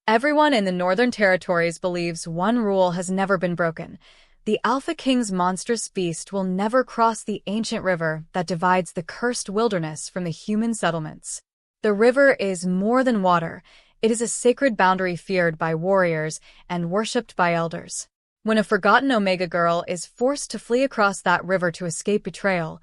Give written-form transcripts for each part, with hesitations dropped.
Everyone in the Northern Territories believes one rule has never been broken. The Alpha King's monstrous beast will never cross the ancient river that divides the cursed wilderness from the human settlements. The river is more than water. It is a sacred boundary feared by warriors and worshipped by elders. When a forgotten Omega girl is forced to flee across that river to escape betrayal,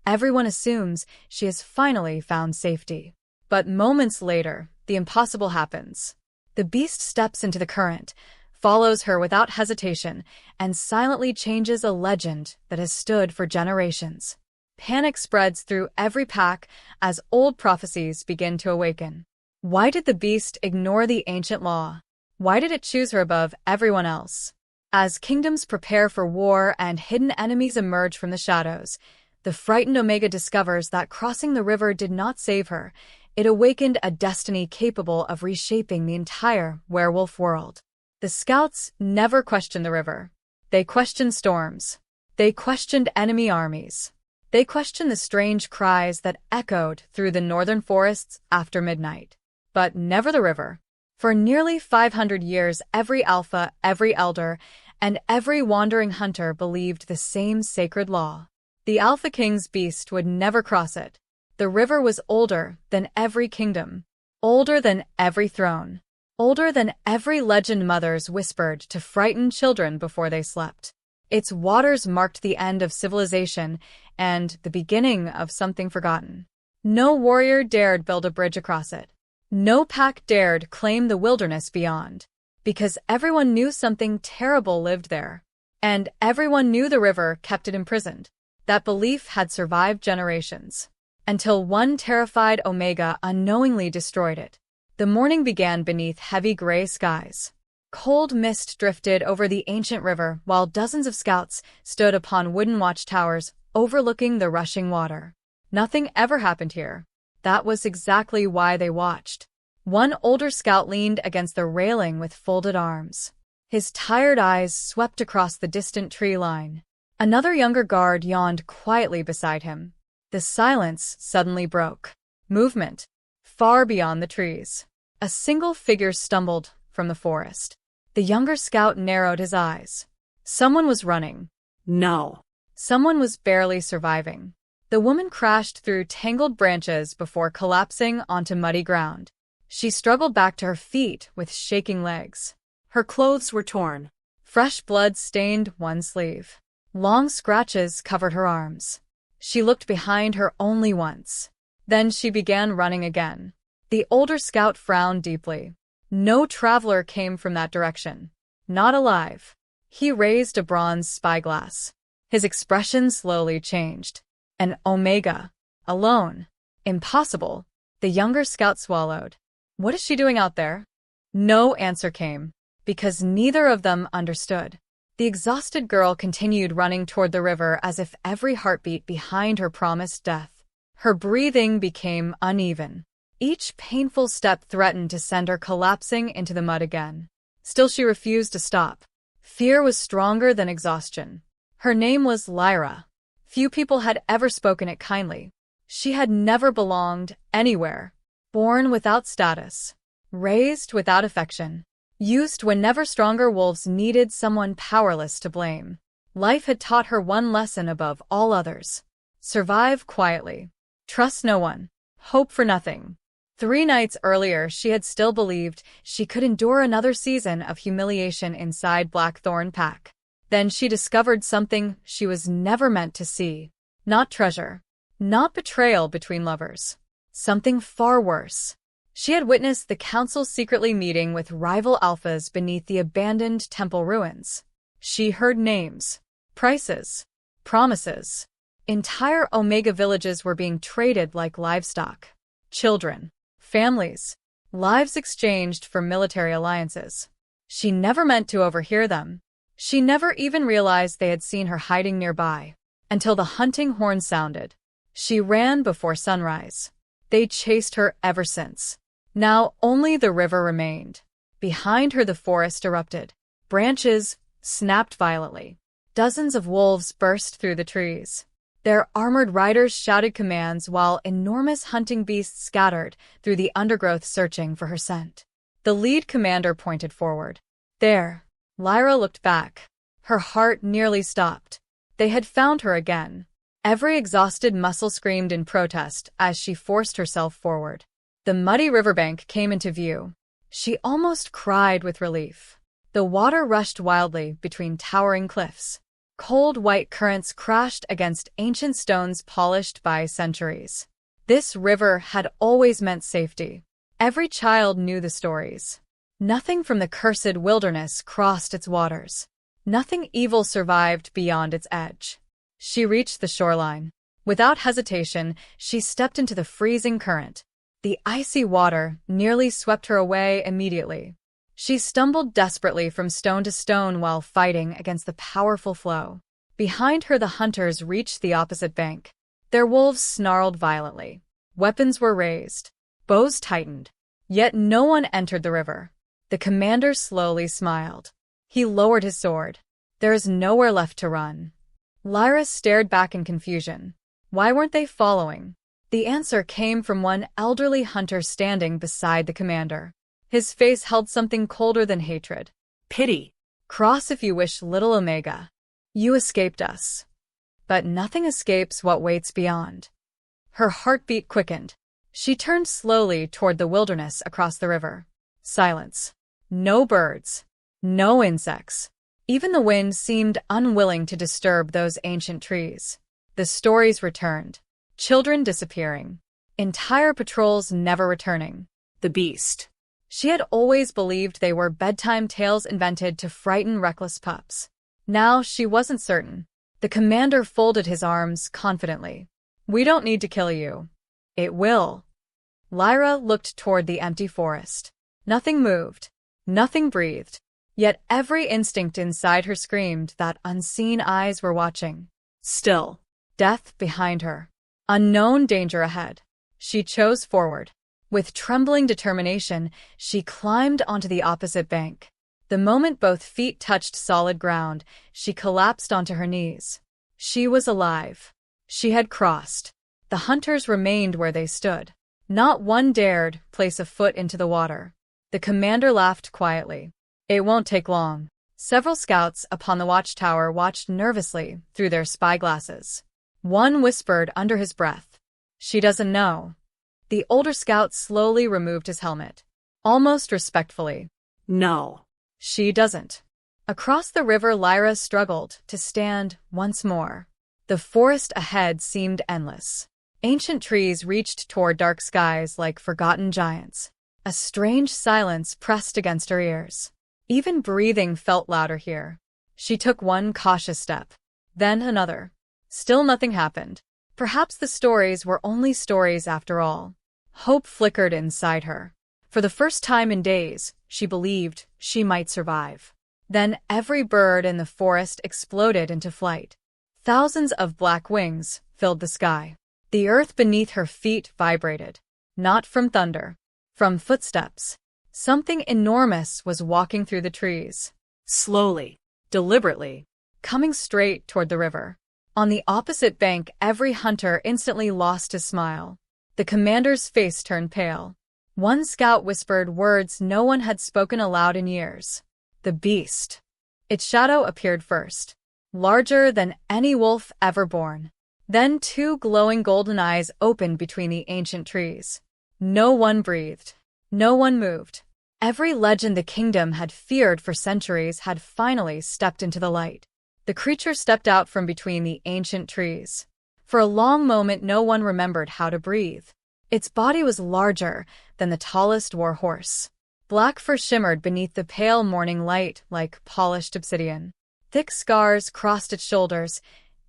everyone assumes she has finally found safety. But moments later, the impossible happens. The beast steps into the current, follows her without hesitation, and silently changes a legend that has stood for generations. Panic spreads through every pack as old prophecies begin to awaken. Why did the beast ignore the ancient law? Why did it choose her above everyone else? As kingdoms prepare for war and hidden enemies emerge from the shadows, the frightened Omega discovers that crossing the river did not save her. It awakened a destiny capable of reshaping the entire werewolf world. The scouts never questioned the river. They questioned storms. They questioned enemy armies. They questioned the strange cries that echoed through the northern forests after midnight. But never the river. For nearly 500 years, every alpha, every elder, and every wandering hunter believed the same sacred law. The Alpha King's beast would never cross it. The river was older than every kingdom, older than every throne, older than every legend mothers whispered to frighten children before they slept. Its waters marked the end of civilization and the beginning of something forgotten. No warrior dared build a bridge across it. No pack dared claim the wilderness beyond, because everyone knew something terrible lived there. And everyone knew the river kept it imprisoned. That belief had survived generations. Until one terrified Omega unknowingly destroyed it. The morning began beneath heavy gray skies. Cold mist drifted over the ancient river while dozens of scouts stood upon wooden watchtowers overlooking the rushing water. Nothing ever happened here. That was exactly why they watched. One older scout leaned against the railing with folded arms. His tired eyes swept across the distant tree line. Another younger guard yawned quietly beside him. The silence suddenly broke. Movement. Far beyond the trees. A single figure stumbled from the forest. The younger scout narrowed his eyes. Someone was running. No. Someone was barely surviving. The woman crashed through tangled branches before collapsing onto muddy ground. She struggled back to her feet with shaking legs. Her clothes were torn. Fresh blood stained one sleeve. Long scratches covered her arms. She looked behind her only once. Then she began running again. The older scout frowned deeply. No traveler came from that direction. Not alive. He raised a bronze spyglass. His expression slowly changed. An Omega. Alone. Impossible. The younger scout swallowed. What is she doing out there? No answer came, because neither of them understood. The exhausted girl continued running toward the river as if every heartbeat behind her promised death. Her breathing became uneven. Each painful step threatened to send her collapsing into the mud again. Still she refused to stop. Fear was stronger than exhaustion. Her name was Lyra. Few people had ever spoken it kindly. She had never belonged anywhere. Born without status. Raised without affection. Used whenever stronger wolves needed someone powerless to blame. Life had taught her one lesson above all others. Survive quietly. Trust no one. Hope for nothing. 3 nights earlier, she had still believed she could endure another season of humiliation inside Thorn pack. Then she discovered something she was never meant to see. Not treasure. Not betrayal between lovers. Something far worse. She had witnessed the council secretly meeting with rival alphas beneath the abandoned temple ruins. She heard names, prices, promises. Entire Omega villages were being traded like livestock. Children. Families. Lives exchanged for military alliances. She never meant to overhear them. She never even realized they had seen her hiding nearby. Until the hunting horn sounded. She ran before sunrise. They chased her ever since. Now only the river remained. Behind her the forest erupted. Branches snapped violently. Dozens of wolves burst through the trees. Their armored riders shouted commands while enormous hunting beasts scattered through the undergrowth searching for her scent. The lead commander pointed forward. There. Lyra looked back. Her heart nearly stopped. They had found her again. Every exhausted muscle screamed in protest as she forced herself forward. The muddy riverbank came into view. She almost cried with relief. The water rushed wildly between towering cliffs. Cold white currents crashed against ancient stones polished by centuries. This river had always meant safety. Every child knew the stories. Nothing from the cursed wilderness crossed its waters. Nothing evil survived beyond its edge. She reached the shoreline. Without hesitation, she stepped into the freezing current. The icy water nearly swept her away immediately. She stumbled desperately from stone to stone while fighting against the powerful flow. Behind her, the hunters reached the opposite bank. Their wolves snarled violently. Weapons were raised. Bows tightened. Yet no one entered the river. The commander slowly smiled. He lowered his sword. There is nowhere left to run. Lyra stared back in confusion. Why weren't they following? The answer came from one elderly hunter standing beside the commander. His face held something colder than hatred. Pity. Cross if you wish, little Omega. You escaped us. But nothing escapes what waits beyond. Her heartbeat quickened. She turned slowly toward the wilderness across the river. Silence. No birds. No insects. Even the wind seemed unwilling to disturb those ancient trees. The stories returned. Children disappearing. Entire patrols never returning. The beast. She had always believed they were bedtime tales invented to frighten reckless pups. Now she wasn't certain. The commander folded his arms confidently. We don't need to kill you. It will. Lyra looked toward the empty forest. Nothing moved. Nothing breathed. Yet every instinct inside her screamed that unseen eyes were watching. Still. Death behind her. Unknown danger ahead. She chose forward. With trembling determination, she climbed onto the opposite bank. The moment both feet touched solid ground, she collapsed onto her knees. She was alive. She had crossed. The hunters remained where they stood. Not one dared place a foot into the water. The commander laughed quietly. It won't take long. Several scouts upon the watchtower watched nervously through their spyglasses. One whispered under his breath, "She doesn't know." The older scout slowly removed his helmet. Almost respectfully. No. She doesn't. Across the river, Lyra struggled to stand once more. The forest ahead seemed endless. Ancient trees reached toward dark skies like forgotten giants. A strange silence pressed against her ears. Even breathing felt louder here. She took one cautious step. Then another. Still nothing happened. Perhaps the stories were only stories after all. Hope flickered inside her. For the first time in days, she believed she might survive. Then every bird in the forest exploded into flight. Thousands of black wings filled the sky. The earth beneath her feet vibrated. Not from thunder. From footsteps. Something enormous was walking through the trees. Slowly. Deliberately. Coming straight toward the river. On the opposite bank, every hunter instantly lost his smile. The commander's face turned pale. One scout whispered words no one had spoken aloud in years. The beast. Its shadow appeared first. Larger than any wolf ever born. Then two glowing golden eyes opened between the ancient trees. No one breathed. No one moved. Every legend the kingdom had feared for centuries had finally stepped into the light. The creature stepped out from between the ancient trees. For a long moment, no one remembered how to breathe. Its body was larger than the tallest war horse. Black fur shimmered beneath the pale morning light like polished obsidian. Thick scars crossed its shoulders,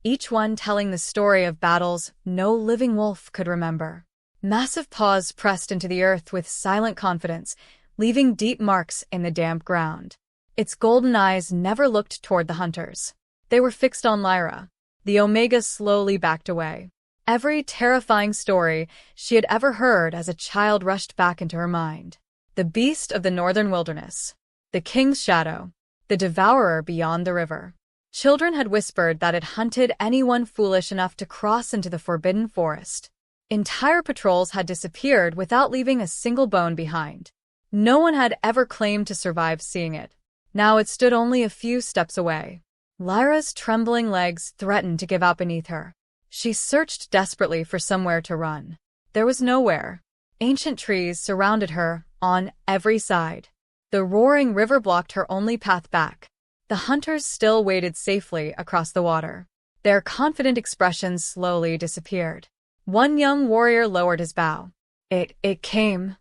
each one telling the story of battles no living wolf could remember. Massive paws pressed into the earth with silent confidence, leaving deep marks in the damp ground. Its golden eyes never looked toward the hunters. They were fixed on Lyra. The Omega slowly backed away. Every terrifying story she had ever heard as a child rushed back into her mind. The beast of the northern wilderness. The king's shadow. The devourer beyond the river. Children had whispered that it hunted anyone foolish enough to cross into the forbidden forest. Entire patrols had disappeared without leaving a single bone behind. No one had ever claimed to survive seeing it. Now it stood only a few steps away. Lyra's trembling legs threatened to give out beneath her. She searched desperately for somewhere to run. There was nowhere. Ancient trees surrounded her on every side. The roaring river blocked her only path back. The hunters still waded safely across the water. Their confident expressions slowly disappeared. One young warrior lowered his bow. It came.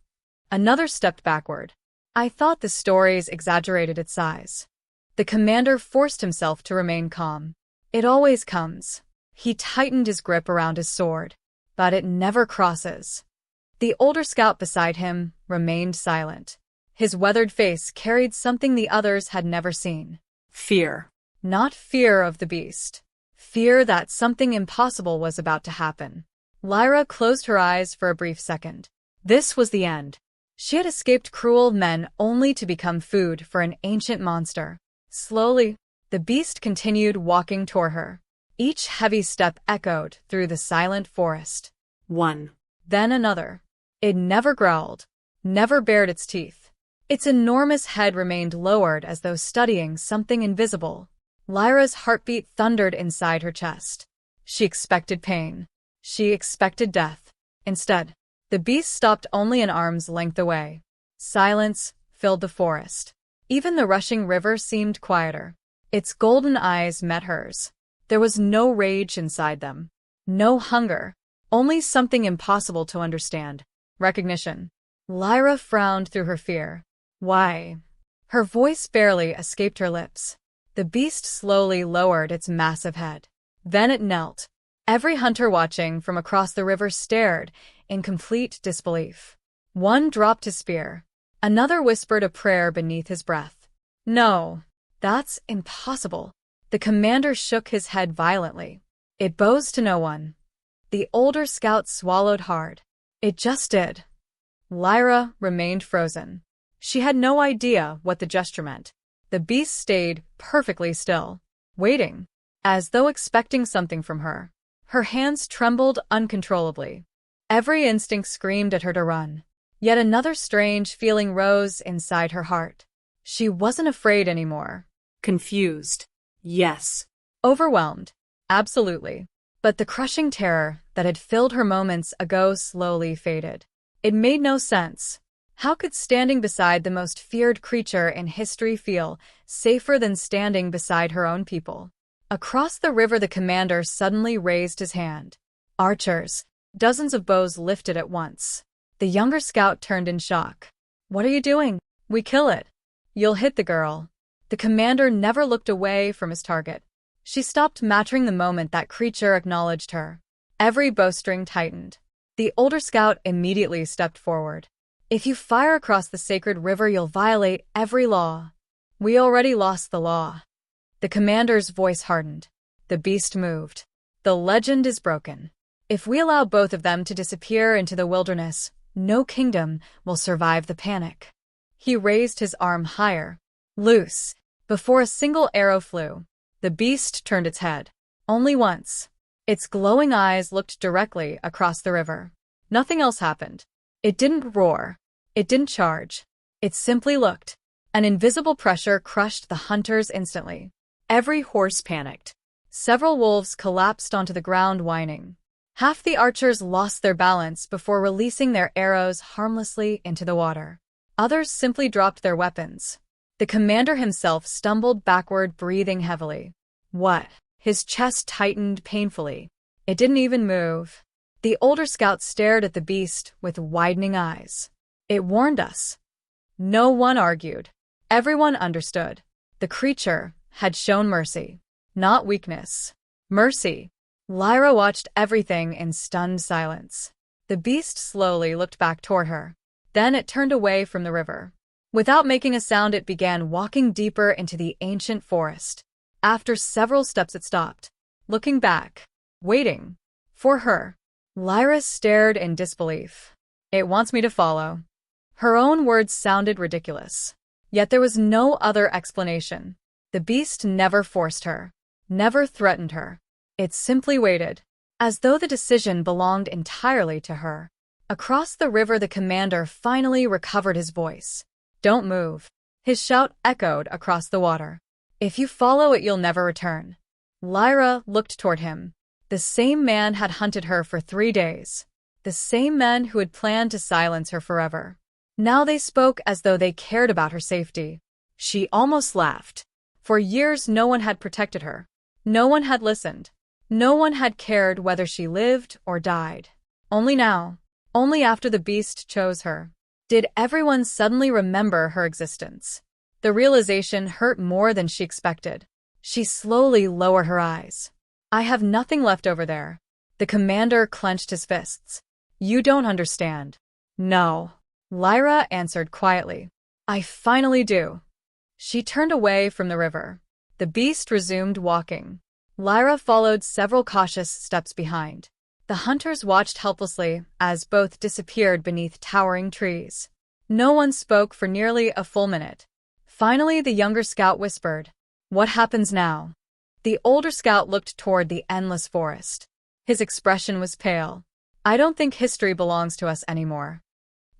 Another stepped backward. I thought the stories exaggerated its size. The commander forced himself to remain calm. It always comes. He tightened his grip around his sword. But it never crosses. The older scout beside him remained silent. His weathered face carried something the others had never seen. Fear. Not fear of the beast. Fear that something impossible was about to happen. Lyra closed her eyes for a brief second. This was the end. She had escaped cruel men only to become food for an ancient monster. Slowly, the beast continued walking toward her. Each heavy step echoed through the silent forest. One. Then another. It never growled, never bared its teeth. Its enormous head remained lowered as though studying something invisible. Lyra's heartbeat thundered inside her chest. She expected pain. She expected death. Instead, the beast stopped only an arm's length away. Silence filled the forest. Even the rushing river seemed quieter. Its golden eyes met hers. There was no rage inside them. No hunger. Only something impossible to understand. Recognition. Lyra frowned through her fear. Why? Her voice barely escaped her lips. The beast slowly lowered its massive head. Then it knelt. Every hunter watching from across the river stared in complete disbelief. One dropped his spear. Another whispered a prayer beneath his breath. No, that's impossible. The commander shook his head violently. It bows to no one. The older scout swallowed hard. It just did. Lyra remained frozen. She had no idea what the gesture meant. The beast stayed perfectly still, waiting, as though expecting something from her. Her hands trembled uncontrollably. Every instinct screamed at her to run. Yet another strange feeling rose inside her heart. She wasn't afraid anymore. Confused. Yes. Overwhelmed. Absolutely. But the crushing terror that had filled her moments ago slowly faded. It made no sense. How could standing beside the most feared creature in history feel safer than standing beside her own people? Across the river, the commander suddenly raised his hand. Archers. Dozens of bows lifted at once. The younger scout turned in shock. What are you doing? We kill it. You'll hit the girl. The commander never looked away from his target. She stopped mattering the moment that creature acknowledged her. Every bowstring tightened. The older scout immediately stepped forward. If you fire across the sacred river, you'll violate every law. We already lost the law. The commander's voice hardened. The beast moved. The legend is broken. If we allow both of them to disappear into the wilderness, no kingdom will survive the panic. He raised his arm higher. Loose. Before a single arrow flew, the beast turned its head. Only once. Its glowing eyes looked directly across the river. Nothing else happened. It didn't roar. It didn't charge. It simply looked. An invisible pressure crushed the hunters instantly. Every horse panicked. Several wolves collapsed onto the ground whining. Half the archers lost their balance before releasing their arrows harmlessly into the water. Others simply dropped their weapons. The commander himself stumbled backward, breathing heavily. What? His chest tightened painfully. It didn't even move. The older scout stared at the beast with widening eyes. It warned us. No one argued. Everyone understood. The creature had shown mercy, not weakness. Mercy. Lyra watched everything in stunned silence. The beast slowly looked back toward her. Then it turned away from the river. Without making a sound, it began walking deeper into the ancient forest. After several steps, it stopped, looking back, waiting for her. Lyra stared in disbelief. It wants me to follow. Her own words sounded ridiculous. Yet there was no other explanation. The beast never forced her, never threatened her. It simply waited, as though the decision belonged entirely to her. Across the river, the commander finally recovered his voice. "Don't move." His shout echoed across the water. "If you follow it, you'll never return." Lyra looked toward him. The same man had hunted her for 3 days. The same man who had planned to silence her forever. Now they spoke as though they cared about her safety. She almost laughed. For years no one had protected her. No one had listened. No one had cared whether she lived or died. Only now, only after the beast chose her, did everyone suddenly remember her existence. The realization hurt more than she expected. She slowly lowered her eyes. "I have nothing left over there." The commander clenched his fists. "You don't understand." "No," Lyra answered quietly. "I finally do." She turned away from the river. The beast resumed walking. Lyra followed several cautious steps behind. The hunters watched helplessly as both disappeared beneath towering trees. No one spoke for nearly a full minute. Finally, the younger scout whispered, "What happens now?" The older scout looked toward the endless forest. His expression was pale. "I don't think history belongs to us anymore."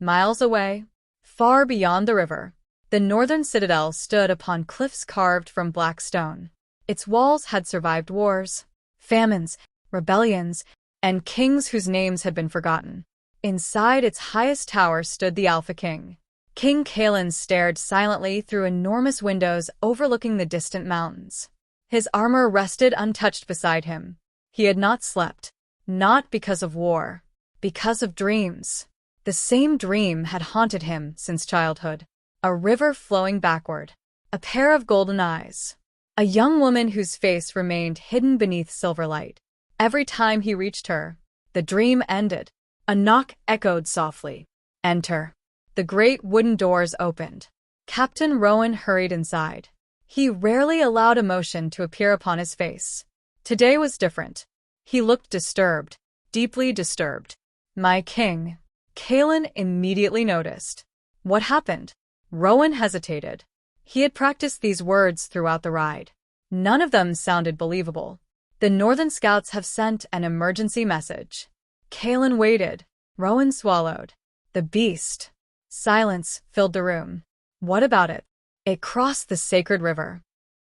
Miles away, far beyond the river, the northern citadel stood upon cliffs carved from black stone. Its walls had survived wars, famines, rebellions, and kings whose names had been forgotten. Inside its highest tower stood the Alpha King. King Kalen stared silently through enormous windows overlooking the distant mountains. His armor rested untouched beside him. He had not slept, not because of war, because of dreams. The same dream had haunted him since childhood. A river flowing backward, a pair of golden eyes, a young woman whose face remained hidden beneath silver light. Every time he reached her, the dream ended. A knock echoed softly. "Enter." The great wooden doors opened. Captain Rowan hurried inside. He rarely allowed emotion to appear upon his face. Today was different. He looked disturbed, deeply disturbed. "My king." Kalen immediately noticed. "What happened?" Rowan hesitated. He had practiced these words throughout the ride. None of them sounded believable. "The Northern Scouts have sent an emergency message." Kalen waited. Rowan swallowed. "The beast." Silence filled the room. "What about it?" "It crossed the sacred river."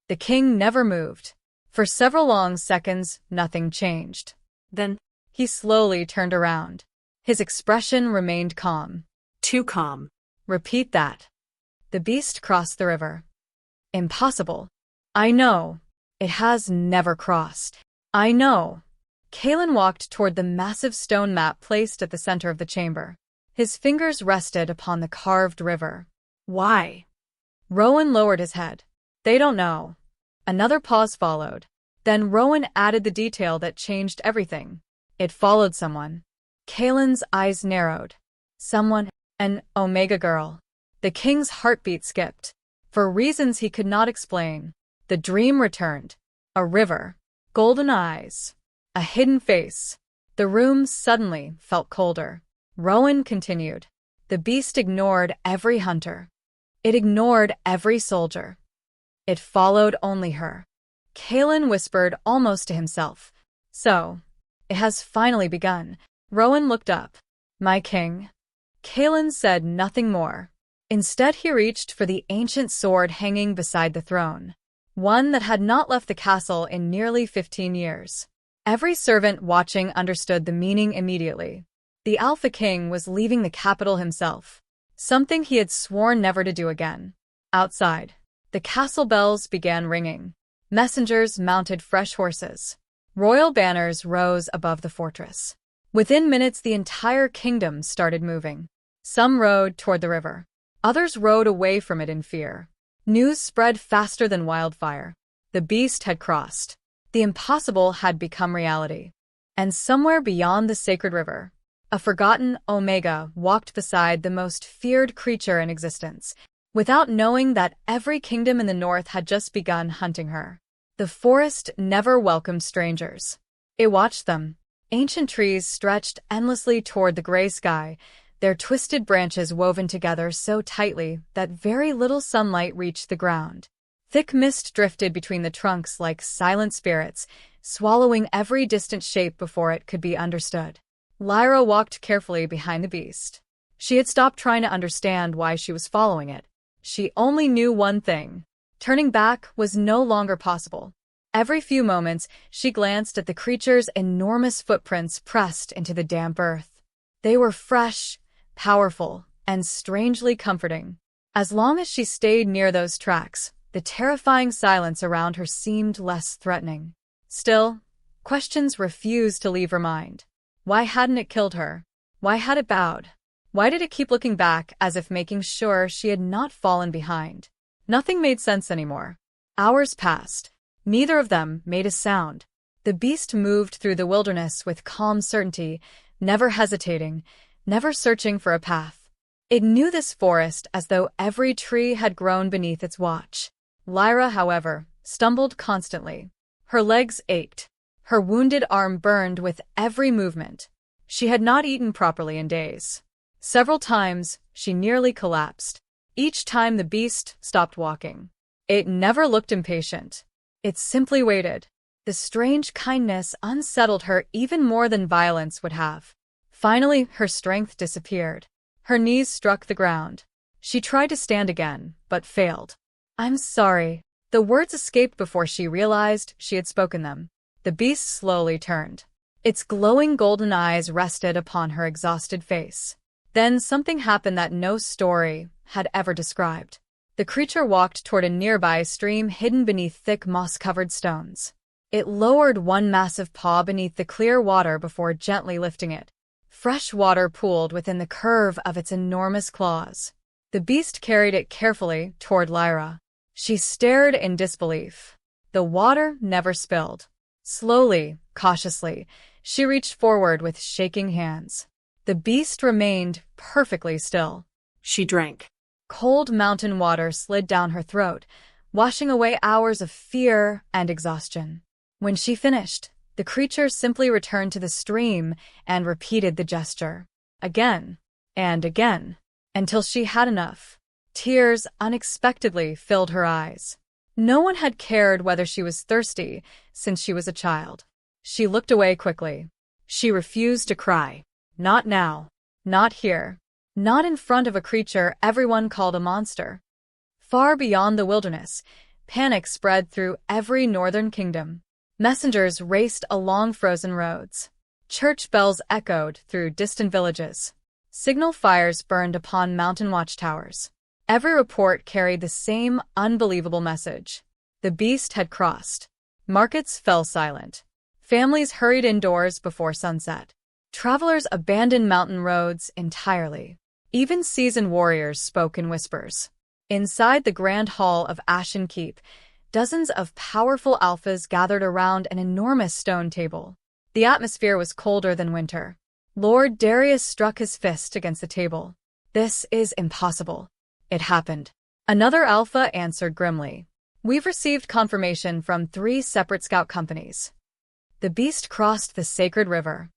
The king never moved. For several long seconds, nothing changed. Then, he slowly turned around. His expression remained calm. Too calm. "Repeat that." "The beast crossed the river." "Impossible." "I know. It has never crossed." "I know." Kalen walked toward the massive stone map placed at the center of the chamber. His fingers rested upon the carved river. "Why?" Rowan lowered his head. "They don't know." Another pause followed. Then Rowan added the detail that changed everything. "It followed someone." Kalen's eyes narrowed. "Someone, an Omega girl." The king's heartbeat skipped. For reasons he could not explain, the dream returned. A river, golden eyes, a hidden face. The room suddenly felt colder. Rowan continued. "The beast ignored every hunter. It ignored every soldier. It followed only her." Kalen whispered almost to himself. "So, it has finally begun." Rowan looked up. "My king." Kalen said nothing more. Instead, he reached for the ancient sword hanging beside the throne, one that had not left the castle in nearly 15 years. Every servant watching understood the meaning immediately. The Alpha King was leaving the capital himself, something he had sworn never to do again. Outside, the castle bells began ringing. Messengers mounted fresh horses. Royal banners rose above the fortress. Within minutes, the entire kingdom started moving. Some rode toward the river. Others rode away from it in fear. News spread faster than wildfire. The beast had crossed. The impossible had become reality. And somewhere beyond the sacred river, a forgotten Omega walked beside the most feared creature in existence, without knowing that every kingdom in the north had just begun hunting her. The forest never welcomed strangers. It watched them. Ancient trees stretched endlessly toward the gray sky, their twisted branches woven together so tightly that very little sunlight reached the ground. Thick mist drifted between the trunks like silent spirits, swallowing every distant shape before it could be understood. Lyra walked carefully behind the beast. She had stopped trying to understand why she was following it. She only knew one thing. Turning back was no longer possible. Every few moments, she glanced at the creature's enormous footprints pressed into the damp earth. They were fresh, powerful, and strangely comforting. As long as she stayed near those tracks, the terrifying silence around her seemed less threatening. Still, questions refused to leave her mind. Why hadn't it killed her? Why had it bowed? Why did it keep looking back as if making sure she had not fallen behind? Nothing made sense anymore. Hours passed. Neither of them made a sound. The beast moved through the wilderness with calm certainty, never hesitating, never searching for a path. It knew this forest as though every tree had grown beneath its watch. Lyra, however, stumbled constantly. Her legs ached. Her wounded arm burned with every movement. She had not eaten properly in days. Several times, she nearly collapsed. Each time the beast stopped walking. It never looked impatient. It simply waited. The strange kindness unsettled her even more than violence would have. Finally, her strength disappeared. Her knees struck the ground. She tried to stand again, but failed. "I'm sorry." The words escaped before she realized she had spoken them. The beast slowly turned. Its glowing golden eyes rested upon her exhausted face. Then something happened that no story had ever described. The creature walked toward a nearby stream hidden beneath thick moss-covered stones. It lowered one massive paw beneath the clear water before gently lifting it. Fresh water pooled within the curve of its enormous claws. The beast carried it carefully toward Lyra. She stared in disbelief. The water never spilled. Slowly, cautiously, she reached forward with shaking hands. The beast remained perfectly still. She drank. Cold mountain water slid down her throat, washing away hours of fear and exhaustion. When she finished, the creature simply returned to the stream and repeated the gesture. Again and again, until she had enough. Tears unexpectedly filled her eyes. No one had cared whether she was thirsty since she was a child. She looked away quickly. She refused to cry. Not now. Not here. Not in front of a creature everyone called a monster. Far beyond the wilderness, panic spread through every northern kingdom. Messengers raced along frozen roads. Church bells echoed through distant villages. Signal fires burned upon mountain watchtowers. Every report carried the same unbelievable message. The beast had crossed. Markets fell silent. Families hurried indoors before sunset. Travelers abandoned mountain roads entirely. Even seasoned warriors spoke in whispers. Inside the grand hall of Ashen Keep, dozens of powerful alphas gathered around an enormous stone table. The atmosphere was colder than winter. Lord Darius struck his fist against the table. "This is impossible." "It happened." Another alpha answered grimly. "We've received confirmation from 3 separate scout companies." The beast crossed the sacred river.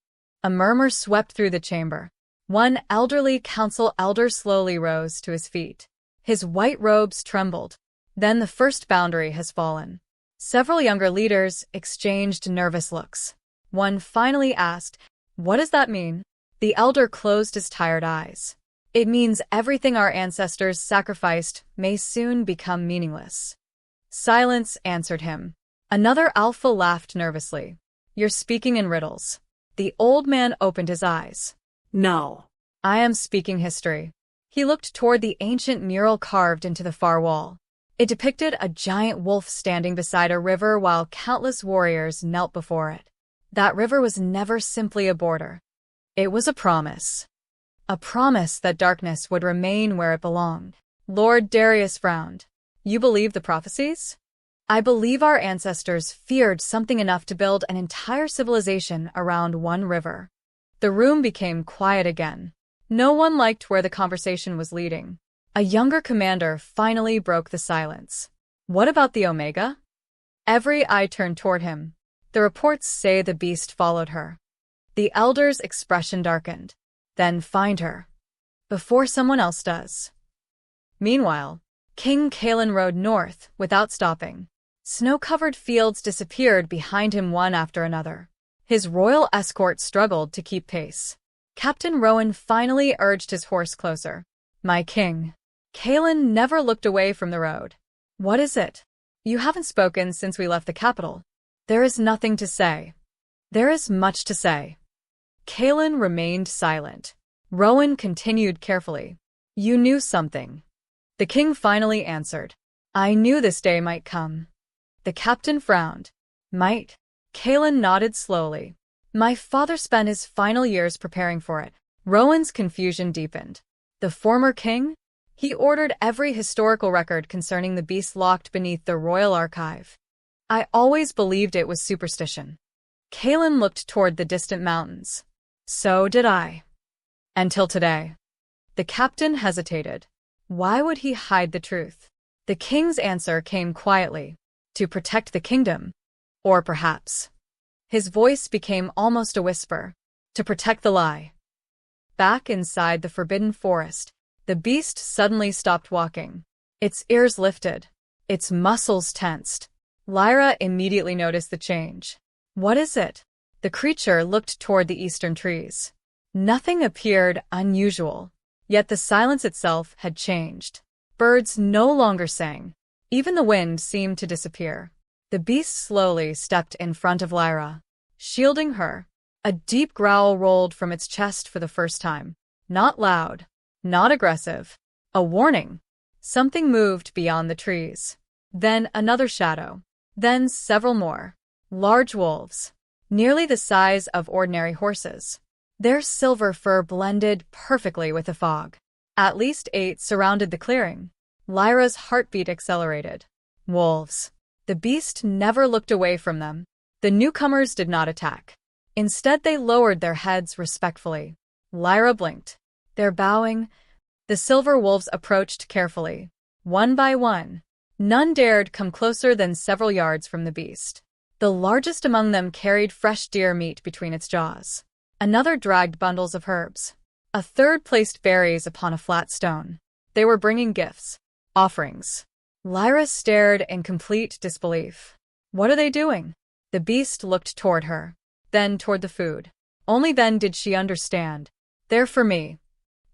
A murmur swept through the chamber. One elderly council elder slowly rose to his feet. His white robes trembled. "Then the first boundary has fallen." Several younger leaders exchanged nervous looks. One finally asked, "What does that mean?" The elder closed his tired eyes. "It means everything our ancestors sacrificed may soon become meaningless." Silence answered him. Another alpha laughed nervously. "You're speaking in riddles." The old man opened his eyes. No. "I am speaking history." He looked toward the ancient mural carved into the far wall. It depicted a giant wolf standing beside a river while countless warriors knelt before it. That river was never simply a border. It was a promise. A promise that darkness would remain where it belonged. Lord Darius frowned. "You believe the prophecies?" "I believe our ancestors feared something enough to build an entire civilization around one river." The room became quiet again. No one liked where the conversation was leading. A younger commander finally broke the silence. "What about the Omega?" Every eye turned toward him. "The reports say the beast followed her." The elder's expression darkened. "Then find her. Before someone else does." Meanwhile, King Kalen rode north without stopping. Snow-covered fields disappeared behind him one after another. His royal escort struggled to keep pace. Captain Rowan finally urged his horse closer. "My king." Kaelin never looked away from the road. "What is it? You haven't spoken since we left the capital." "There is nothing to say." "There is much to say." Kaelin remained silent. Rowan continued carefully. "You knew something." The king finally answered. "I knew this day might come." The captain frowned. "Might?" Kaelin nodded slowly. "My father spent his final years preparing for it." Rowan's confusion deepened. The former king? He ordered every historical record concerning the beast locked beneath the royal archive. "I always believed it was superstition." Kaelin looked toward the distant mountains. "So did I. Until today." The captain hesitated. Why would he hide the truth? The king's answer came quietly. "To protect the kingdom. Or perhaps." His voice became almost a whisper. "To protect the lie." Back inside the forbidden forest, the beast suddenly stopped walking. Its ears lifted. Its muscles tensed. Lyra immediately noticed the change. "What is it?" The creature looked toward the eastern trees. Nothing appeared unusual, yet the silence itself had changed. Birds no longer sang. Even the wind seemed to disappear. The beast slowly stepped in front of Lyra, shielding her. A deep growl rolled from its chest for the first time. Not loud, not aggressive. A warning. Something moved beyond the trees. Then another shadow. Then several more. Large wolves, nearly the size of ordinary horses. Their silver fur blended perfectly with the fog. At least 8 surrounded the clearing. Lyra's heartbeat accelerated. Wolves. The beast never looked away from them. The newcomers did not attack. Instead, they lowered their heads respectfully. Lyra blinked. "They're bowing." The silver wolves approached carefully. One by one. None dared come closer than several yards from the beast. The largest among them carried fresh deer meat between its jaws. Another dragged bundles of herbs. A third placed berries upon a flat stone. They were bringing gifts. Offerings. Lyra stared in complete disbelief. "What are they doing?" The beast looked toward her, then toward the food. Only then did she understand. "They're for me."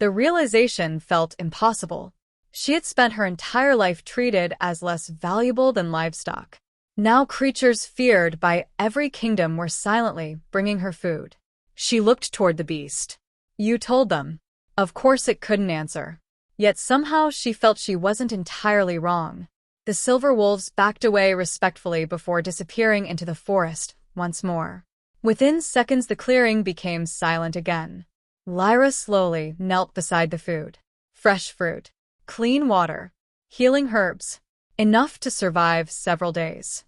The realization felt impossible. She had spent her entire life treated as less valuable than livestock. Now creatures feared by every kingdom were silently bringing her food. She looked toward the beast. "You told them." Of course it couldn't answer. Yet somehow she felt she wasn't entirely wrong. The silver wolves backed away respectfully before disappearing into the forest once more. Within seconds the clearing became silent again. Lyra slowly knelt beside the food. Fresh fruit, clean water, healing herbs, enough to survive several days.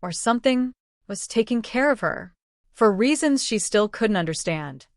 Or something was taking care of her, for reasons she still couldn't understand.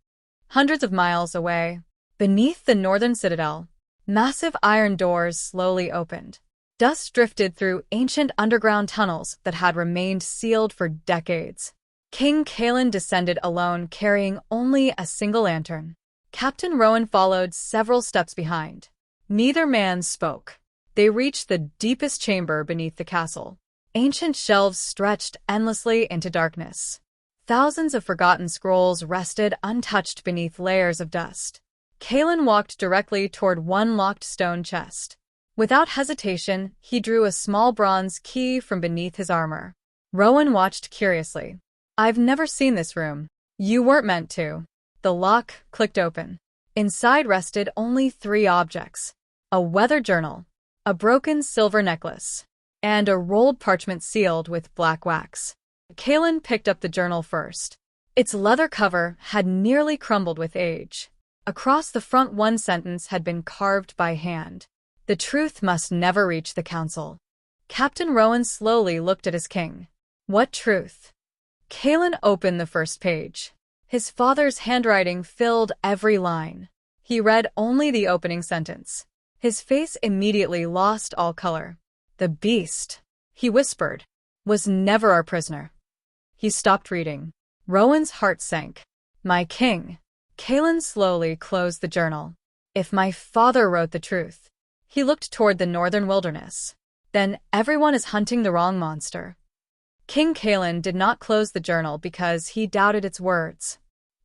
Hundreds of miles away, beneath the northern citadel, massive iron doors slowly opened. Dust drifted through ancient underground tunnels that had remained sealed for decades. King Kaelin descended alone, carrying only a single lantern. Captain Rowan followed several steps behind. Neither man spoke. They reached the deepest chamber beneath the castle. Ancient shelves stretched endlessly into darkness. Thousands of forgotten scrolls rested untouched beneath layers of dust. Kaelin walked directly toward one locked stone chest. Without hesitation, he drew a small bronze key from beneath his armor. Rowan watched curiously. "I've never seen this room." "You weren't meant to." The lock clicked open. Inside rested only 3 objects. A weather journal, a broken silver necklace, and a rolled parchment sealed with black wax. Kaelin picked up the journal first. Its leather cover had nearly crumbled with age. Across the front one sentence had been carved by hand. "The truth must never reach the council." Captain Rowan slowly looked at his king. "What truth?" Kaelin opened the first page. His father's handwriting filled every line. He read only the opening sentence. His face immediately lost all color. "The beast," he whispered, "was never our prisoner." He stopped reading. Rowan's heart sank. "My king." Kaelin slowly closed the journal. "If my father wrote the truth." He looked toward the northern wilderness. "Then everyone is hunting the wrong monster." King Kalen did not close the journal because he doubted its words.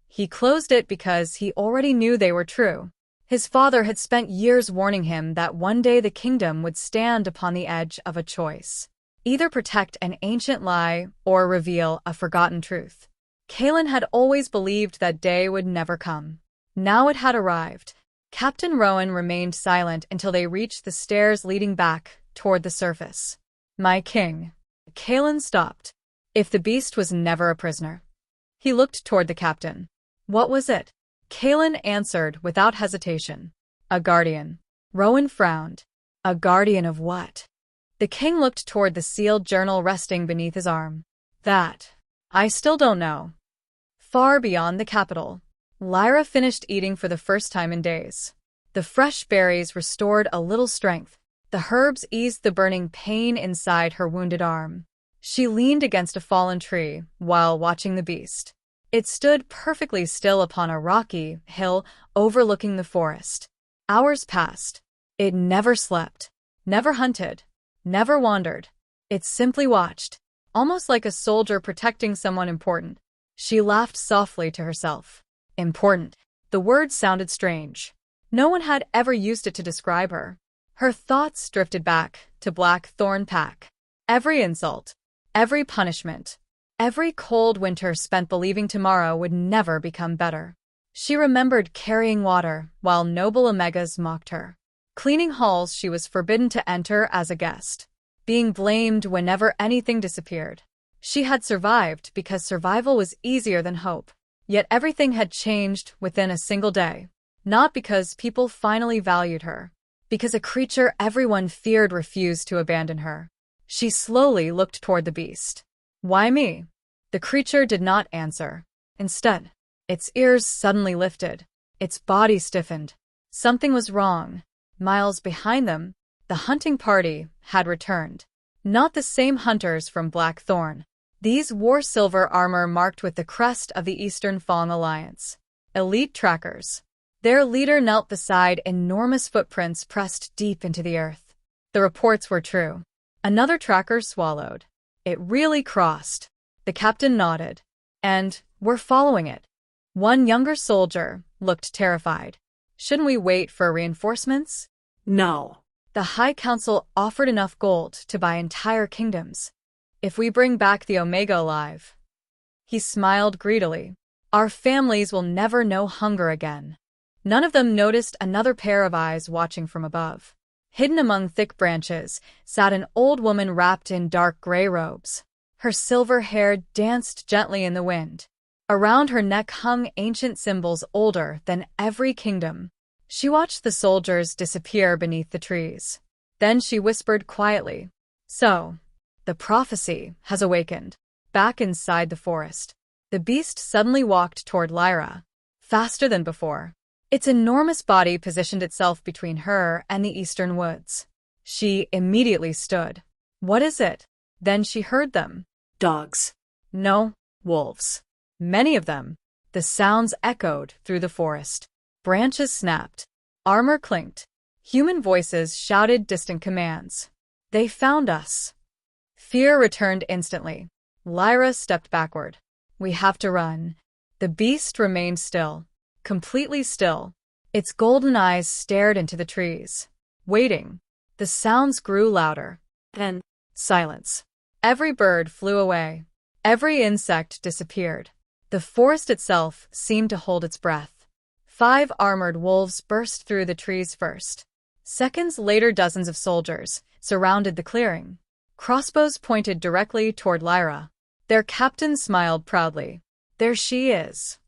He closed it because he already knew they were true. His father had spent years warning him that one day the kingdom would stand upon the edge of a choice. Either protect an ancient lie or reveal a forgotten truth. Kalen had always believed that day would never come. Now it had arrived. Captain Rowan remained silent until they reached the stairs leading back toward the surface. "My king." Kalen stopped. If the beast was never a prisoner. He looked toward the captain. What was it? Kalen answered without hesitation. "A guardian." Rowan frowned. "A guardian of what?" The king looked toward the sealed journal resting beneath his arm. "That. I still don't know." Far beyond the capital, Lyra finished eating for the first time in days. The fresh berries restored a little strength. The herbs eased the burning pain inside her wounded arm. She leaned against a fallen tree while watching the beast. It stood perfectly still upon a rocky hill overlooking the forest. Hours passed. It never slept, never hunted, never wandered. It simply watched, almost like a soldier protecting someone important. She laughed softly to herself. Important. The word sounded strange. No one had ever used it to describe her. Her thoughts drifted back to Black Thorn Pack. Every insult, every punishment, every cold winter spent believing tomorrow would never become better. She remembered carrying water while noble Omegas mocked her. Cleaning halls she was forbidden to enter as a guest. Being blamed whenever anything disappeared. She had survived because survival was easier than hope. Yet everything had changed within a single day. Not because people finally valued her. Because a creature everyone feared refused to abandon her. She slowly looked toward the beast. "Why me?" The creature did not answer. Instead, its ears suddenly lifted. Its body stiffened. Something was wrong. Miles behind them, the hunting party had returned. Not the same hunters from Black Thorn. These wore silver armor marked with the crest of the Eastern Fong Alliance. Elite trackers. Their leader knelt beside enormous footprints pressed deep into the earth. The reports were true. Another tracker swallowed. It really crossed. The captain nodded. "And we're following it." One younger soldier looked terrified. "Shouldn't we wait for reinforcements?" No. The High Council offered enough gold to buy entire kingdoms. "If we bring back the Omega alive." He smiled greedily. "Our families will never know hunger again." None of them noticed another pair of eyes watching from above. Hidden among thick branches sat an old woman wrapped in dark gray robes. Her silver hair danced gently in the wind. Around her neck hung ancient symbols older than every kingdom. She watched the soldiers disappear beneath the trees. Then she whispered quietly, "So, the prophecy has awakened." Back inside the forest, the beast suddenly walked toward Lyra, faster than before. Its enormous body positioned itself between her and the eastern woods. She immediately stood. "What is it?" Then she heard them. Dogs. No, wolves. Many of them. The sounds echoed through the forest. Branches snapped. Armor clinked. Human voices shouted distant commands. "They found us." Fear returned instantly. Lyra stepped backward. "We have to run." The beast remained still. Completely still. Its golden eyes stared into the trees. Waiting. The sounds grew louder. Then, silence. Every bird flew away. Every insect disappeared. The forest itself seemed to hold its breath. 5 armored wolves burst through the trees first. Seconds later, dozens of soldiers surrounded the clearing. Crossbows pointed directly toward Lyra. Their captain smiled proudly. "There she is."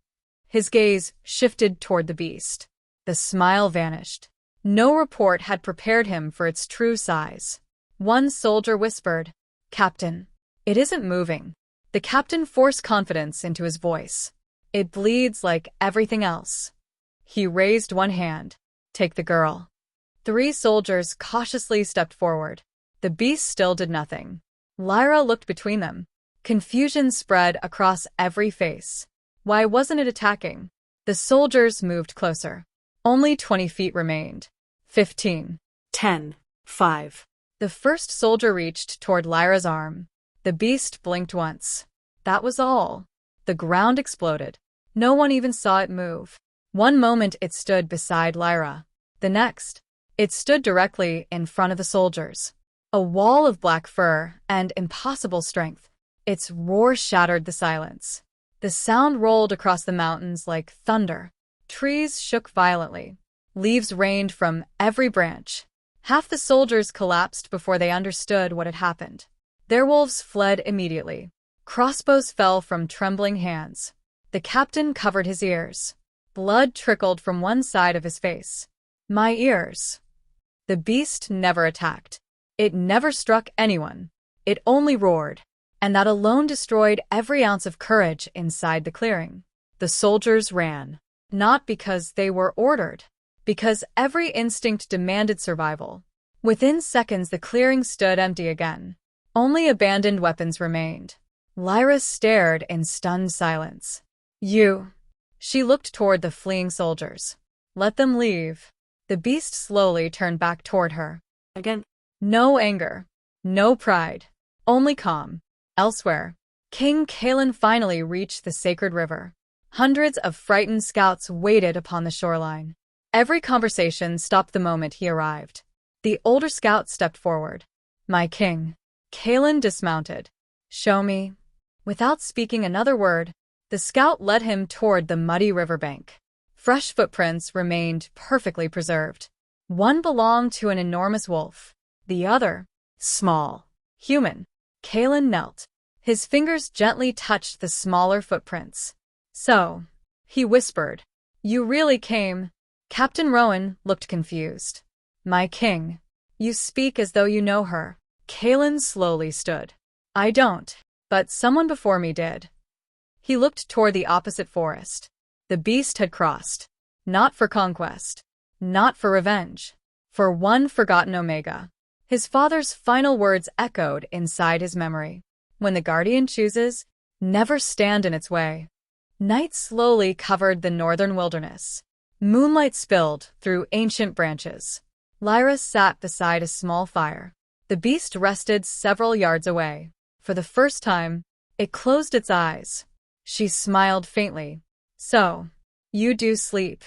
His gaze shifted toward the beast. The smile vanished. No report had prepared him for its true size. One soldier whispered, "Captain, it isn't moving." The captain forced confidence into his voice. "It bleeds like everything else." He raised one hand. "Take the girl." 3 soldiers cautiously stepped forward. The beast still did nothing. Lyra looked between them. Confusion spread across every face. Why wasn't it attacking? The soldiers moved closer. Only 20 feet remained. 15. 10. 5. The first soldier reached toward Lyra's arm. The beast blinked once. That was all. The ground exploded. No one even saw it move. One moment it stood beside Lyra. The next, it stood directly in front of the soldiers. A wall of black fur and impossible strength. Its roar shattered the silence. The sound rolled across the mountains like thunder. Trees shook violently. Leaves rained from every branch. Half the soldiers collapsed before they understood what had happened. Their wolves fled immediately. Crossbows fell from trembling hands. The captain covered his ears. Blood trickled from one side of his face. My ears. The beast never attacked. It never struck anyone. It only roared. And that alone destroyed every ounce of courage inside the clearing. The soldiers ran. Not because they were ordered. Because every instinct demanded survival. Within seconds the clearing stood empty again. Only abandoned weapons remained. Lyra stared in stunned silence. You. She looked toward the fleeing soldiers. Let them leave. The beast slowly turned back toward her. Again. No anger. No pride. Only calm. Elsewhere, King Kalen finally reached the sacred river. Hundreds of frightened scouts waited upon the shoreline. Every conversation stopped the moment he arrived. The older scout stepped forward. My king. Kalen dismounted. Show me. Without speaking another word, the scout led him toward the muddy riverbank. Fresh footprints remained perfectly preserved. One belonged to an enormous wolf. The other, small, human. Kalen knelt. His fingers gently touched the smaller footprints. So, he whispered, you really came. Captain Rowan looked confused. My king. You speak as though you know her. Kalen slowly stood. I don't, but someone before me did. He looked toward the opposite forest. The beast had crossed. Not for conquest. Not for revenge. For one forgotten Omega. His father's final words echoed inside his memory. When the Guardian chooses, never stand in its way. Night slowly covered the northern wilderness. Moonlight spilled through ancient branches. Lyra sat beside a small fire. The beast rested several yards away. For the first time, it closed its eyes. She smiled faintly. So, you do sleep.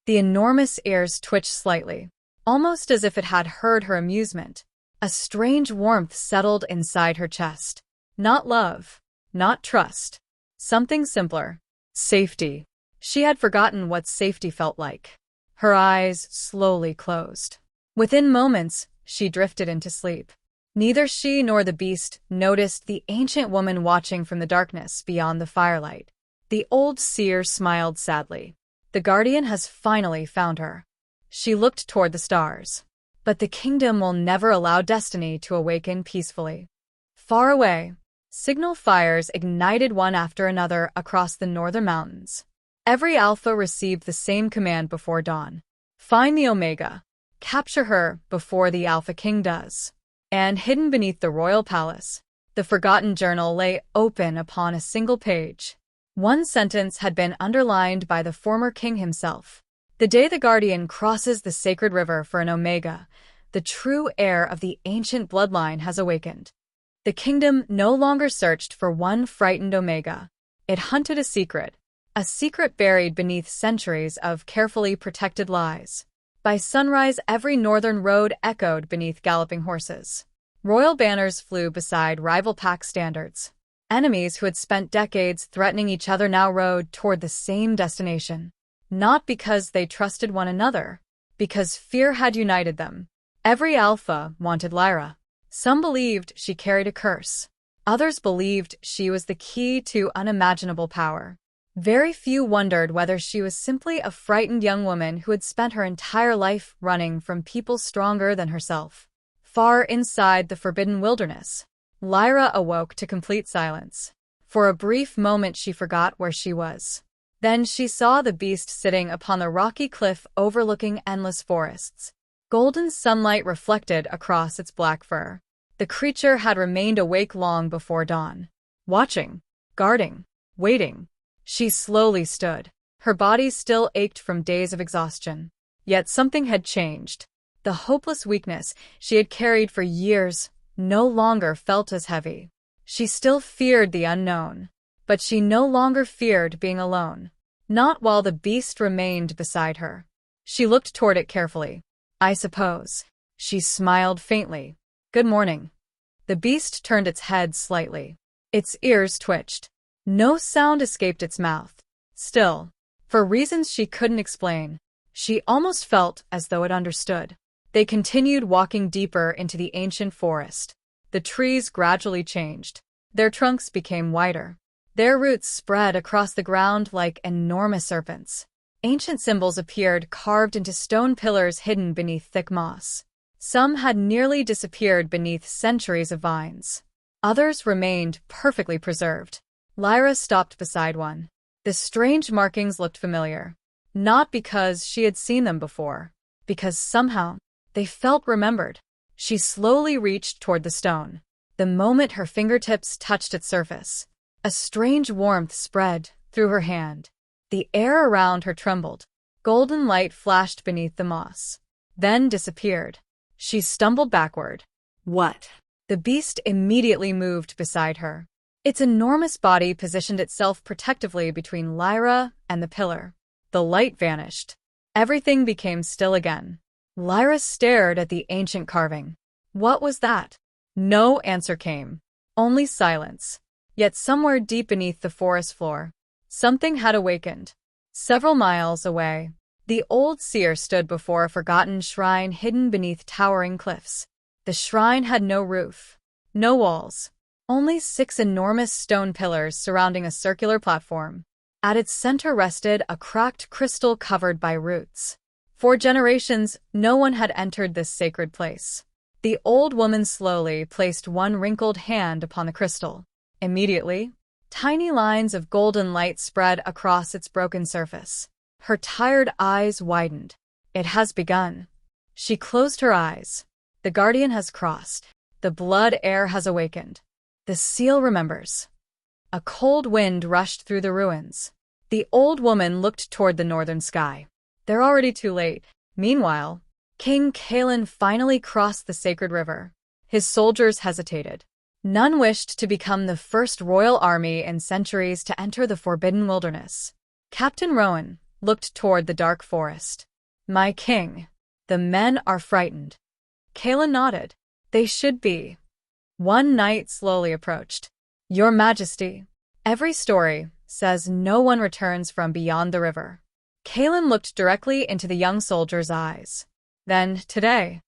The enormous ears twitched slightly. Almost as if it had heard her amusement. A strange warmth settled inside her chest. Not love. Not trust. Something simpler. Safety. She had forgotten what safety felt like. Her eyes slowly closed. Within moments, she drifted into sleep. Neither she nor the beast noticed the ancient woman watching from the darkness beyond the firelight. The old seer smiled sadly. The Guardian has finally found her. She looked toward the stars. But the kingdom will never allow destiny to awaken peacefully. Far away, signal fires ignited one after another across the northern mountains. Every Alpha received the same command before dawn. Find the Omega. Capture her before the Alpha King does. And hidden beneath the royal palace, the forgotten journal lay open upon a single page. One sentence had been underlined by the former king himself. The day the Guardian crosses the sacred river for an Omega, the true heir of the ancient bloodline has awakened. The kingdom no longer searched for one frightened Omega. It hunted a secret buried beneath centuries of carefully protected lies. By sunrise, every northern road echoed beneath galloping horses. Royal banners flew beside rival pack standards. Enemies who had spent decades threatening each other now rode toward the same destination. Not because they trusted one another, because fear had united them. Every Alpha wanted Lyra. Some believed she carried a curse. Others believed she was the key to unimaginable power. Very few wondered whether she was simply a frightened young woman who had spent her entire life running from people stronger than herself. Far inside the forbidden wilderness, Lyra awoke to complete silence. For a brief moment she forgot where she was. Then she saw the beast sitting upon the rocky cliff overlooking endless forests. Golden sunlight reflected across its black fur. The creature had remained awake long before dawn. Watching, guarding, waiting. She slowly stood. Her body still ached from days of exhaustion. Yet something had changed. The hopeless weakness she had carried for years no longer felt as heavy. She still feared the unknown, but she no longer feared being alone. Not while the beast remained beside her. She looked toward it carefully. I suppose. She smiled faintly. Good morning. The beast turned its head slightly. Its ears twitched. No sound escaped its mouth. Still, for reasons she couldn't explain, she almost felt as though it understood. They continued walking deeper into the ancient forest. The trees gradually changed. Their trunks became wider. Their roots spread across the ground like enormous serpents. Ancient symbols appeared carved into stone pillars hidden beneath thick moss. Some had nearly disappeared beneath centuries of vines. Others remained perfectly preserved. Lyra stopped beside one. The strange markings looked familiar. Not because she had seen them before, because somehow they felt remembered. She slowly reached toward the stone. The moment her fingertips touched its surface, a strange warmth spread through her hand. The air around her trembled. Golden light flashed beneath the moss, then disappeared. She stumbled backward. What? The beast immediately moved beside her. Its enormous body positioned itself protectively between Lyra and the pillar. The light vanished. Everything became still again. Lyra stared at the ancient carving. What was that? No answer came. Only silence. Yet somewhere deep beneath the forest floor, something had awakened. Several miles away, the old seer stood before a forgotten shrine hidden beneath towering cliffs. The shrine had no roof, no walls, only 6 enormous stone pillars surrounding a circular platform. At its center rested a cracked crystal covered by roots. For generations, no one had entered this sacred place. The old woman slowly placed one wrinkled hand upon the crystal. Immediately, tiny lines of golden light spread across its broken surface. Her tired eyes widened. It has begun. She closed her eyes. The guardian has crossed. The blood heir has awakened. The seal remembers. A cold wind rushed through the ruins. The old woman looked toward the northern sky. They're already too late. Meanwhile, King Kalen finally crossed the sacred river. His soldiers hesitated. None wished to become the first royal army in centuries to enter the forbidden wilderness. Captain Rowan looked toward the dark forest. My king, the men are frightened. Kalen nodded. They should be. One knight slowly approached. Your Majesty, every story says no one returns from beyond the river. Kalen looked directly into the young soldier's eyes. Then, today,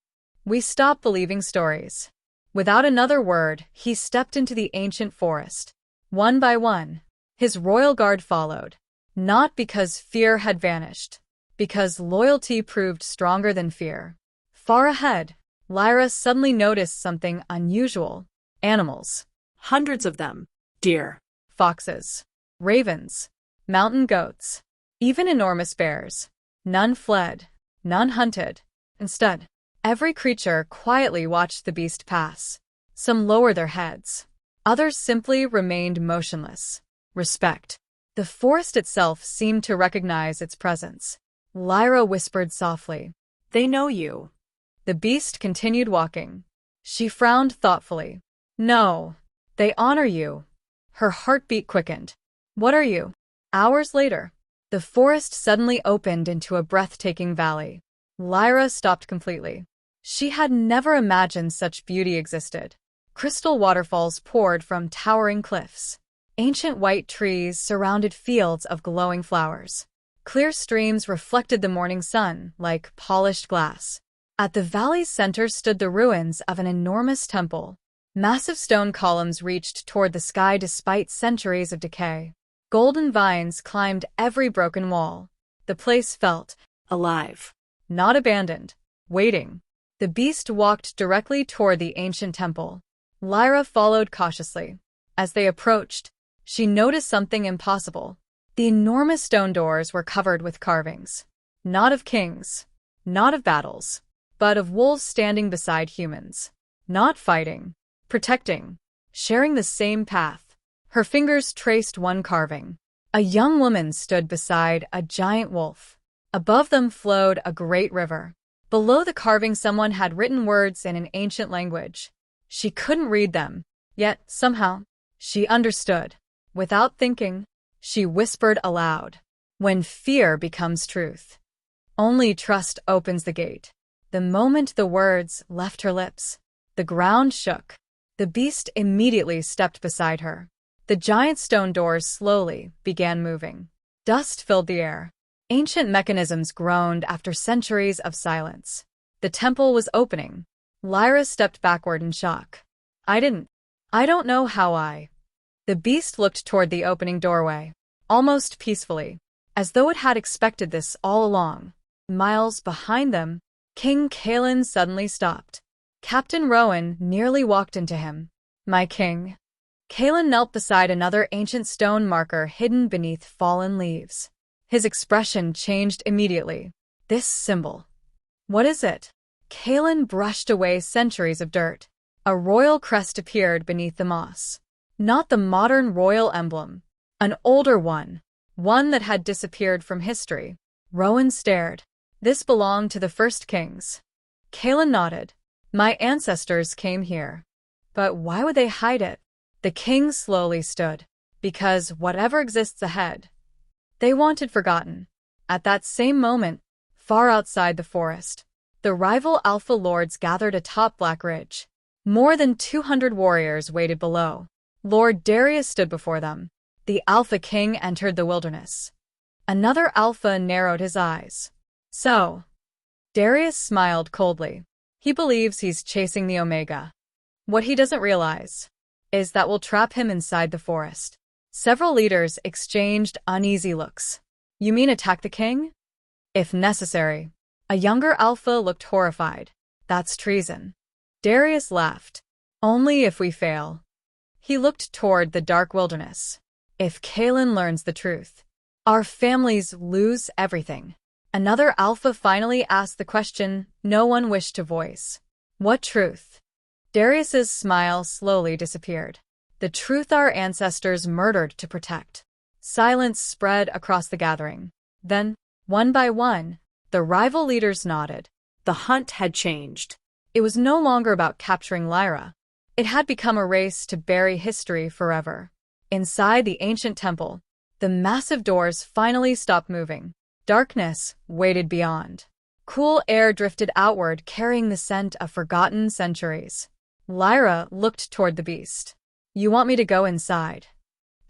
we stop believing stories. Without another word, he stepped into the ancient forest. One by one, his royal guard followed. Not because fear had vanished, because loyalty proved stronger than fear. Far ahead, Lyra suddenly noticed something unusual. Animals. Hundreds of them. Deer. Foxes. Ravens. Mountain goats. Even enormous bears. None fled. None hunted. Instead, every creature quietly watched the beast pass. Some lowered their heads. Others simply remained motionless. Respect. The forest itself seemed to recognize its presence. Lyra whispered softly. They know you. The beast continued walking. She frowned thoughtfully. No, they honor you. Her heartbeat quickened. What are you? Hours later, the forest suddenly opened into a breathtaking valley. Lyra stopped completely. She had never imagined such beauty existed. Crystal waterfalls poured from towering cliffs. Ancient white trees surrounded fields of glowing flowers. Clear streams reflected the morning sun like polished glass. At the valley's center stood the ruins of an enormous temple. Massive stone columns reached toward the sky despite centuries of decay. Golden vines climbed every broken wall. The place felt alive. Not abandoned. Waiting. The beast walked directly toward the ancient temple. Lyra followed cautiously. As they approached, she noticed something impossible. The enormous stone doors were covered with carvings. Not of kings. Not of battles. But of wolves standing beside humans. Not fighting. Protecting. Sharing the same path. Her fingers traced one carving. A young woman stood beside a giant wolf. Above them flowed a great river. Below the carving someone had written words in an ancient language. She couldn't read them, Yet, somehow, she understood. Without thinking, she whispered aloud, "When fear becomes truth, only trust opens the gate." The moment the words left her lips, the ground shook. The beast immediately stepped beside her. The giant stone doors slowly began moving. Dust filled the air. Ancient mechanisms groaned after centuries of silence. The temple was opening. Lyra stepped backward in shock. I don't know how I. The beast looked toward the opening doorway, almost peacefully, as though it had expected this all along. Miles behind them, King Kalen suddenly stopped. Captain Rowan nearly walked into him. My king. Kalen knelt beside another ancient stone marker hidden beneath fallen leaves. His expression changed immediately. This symbol. What is it? Kalen brushed away centuries of dirt. A royal crest appeared beneath the moss. Not the modern royal emblem. An older one. One that had disappeared from history. Rowan stared. This belonged to the first kings. Kalen nodded. My ancestors came here. But why would they hide it? The king slowly stood. Because whatever exists ahead, they wanted forgotten. At that same moment, far outside the forest, the rival Alpha Lords gathered atop Black Ridge. More than 200 warriors waited below. Lord Darius stood before them. The Alpha King entered the wilderness. Another Alpha narrowed his eyes. So, Darius smiled coldly. He believes he's chasing the Omega. What he doesn't realize is that we'll trap him inside the forest. Several leaders exchanged uneasy looks. You mean attack the king? If necessary. A younger Alpha looked horrified. That's treason. Darius laughed. Only if we fail. He looked toward the dark wilderness. If Kalen learns the truth, our families lose everything. Another Alpha finally asked the question no one wished to voice. What truth? Darius's smile slowly disappeared. The truth our ancestors murdered to protect. Silence spread across the gathering. Then, one by one, the rival leaders nodded. The hunt had changed. It was no longer about capturing Lyra. It had become a race to bury history forever. Inside the ancient temple, the massive doors finally stopped moving. Darkness waited beyond. Cool air drifted outward, carrying the scent of forgotten centuries. Lyra looked toward the beast. You want me to go inside?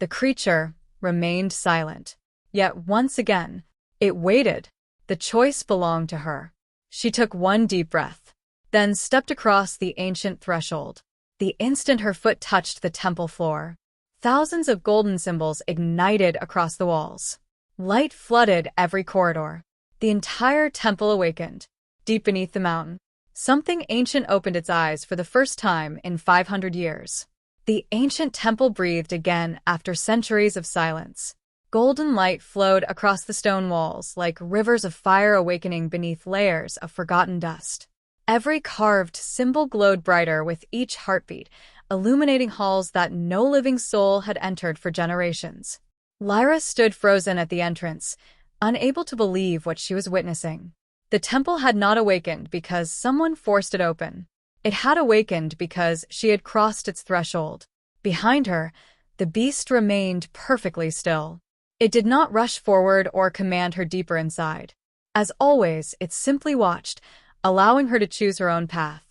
The creature remained silent. Yet once again, it waited. The choice belonged to her. She took one deep breath, then stepped across the ancient threshold. The instant her foot touched the temple floor, thousands of golden symbols ignited across the walls. Light flooded every corridor. The entire temple awakened. Deep beneath the mountain, something ancient opened its eyes for the first time in 500 years. The ancient temple breathed again after centuries of silence. Golden light flowed across the stone walls like rivers of fire awakening beneath layers of forgotten dust. Every carved symbol glowed brighter with each heartbeat, illuminating halls that no living soul had entered for generations. Lyra stood frozen at the entrance, unable to believe what she was witnessing. The temple had not awakened because someone forced it open. It had awakened because she had crossed its threshold. Behind her, the beast remained perfectly still. It did not rush forward or command her deeper inside. As always, it simply watched, allowing her to choose her own path.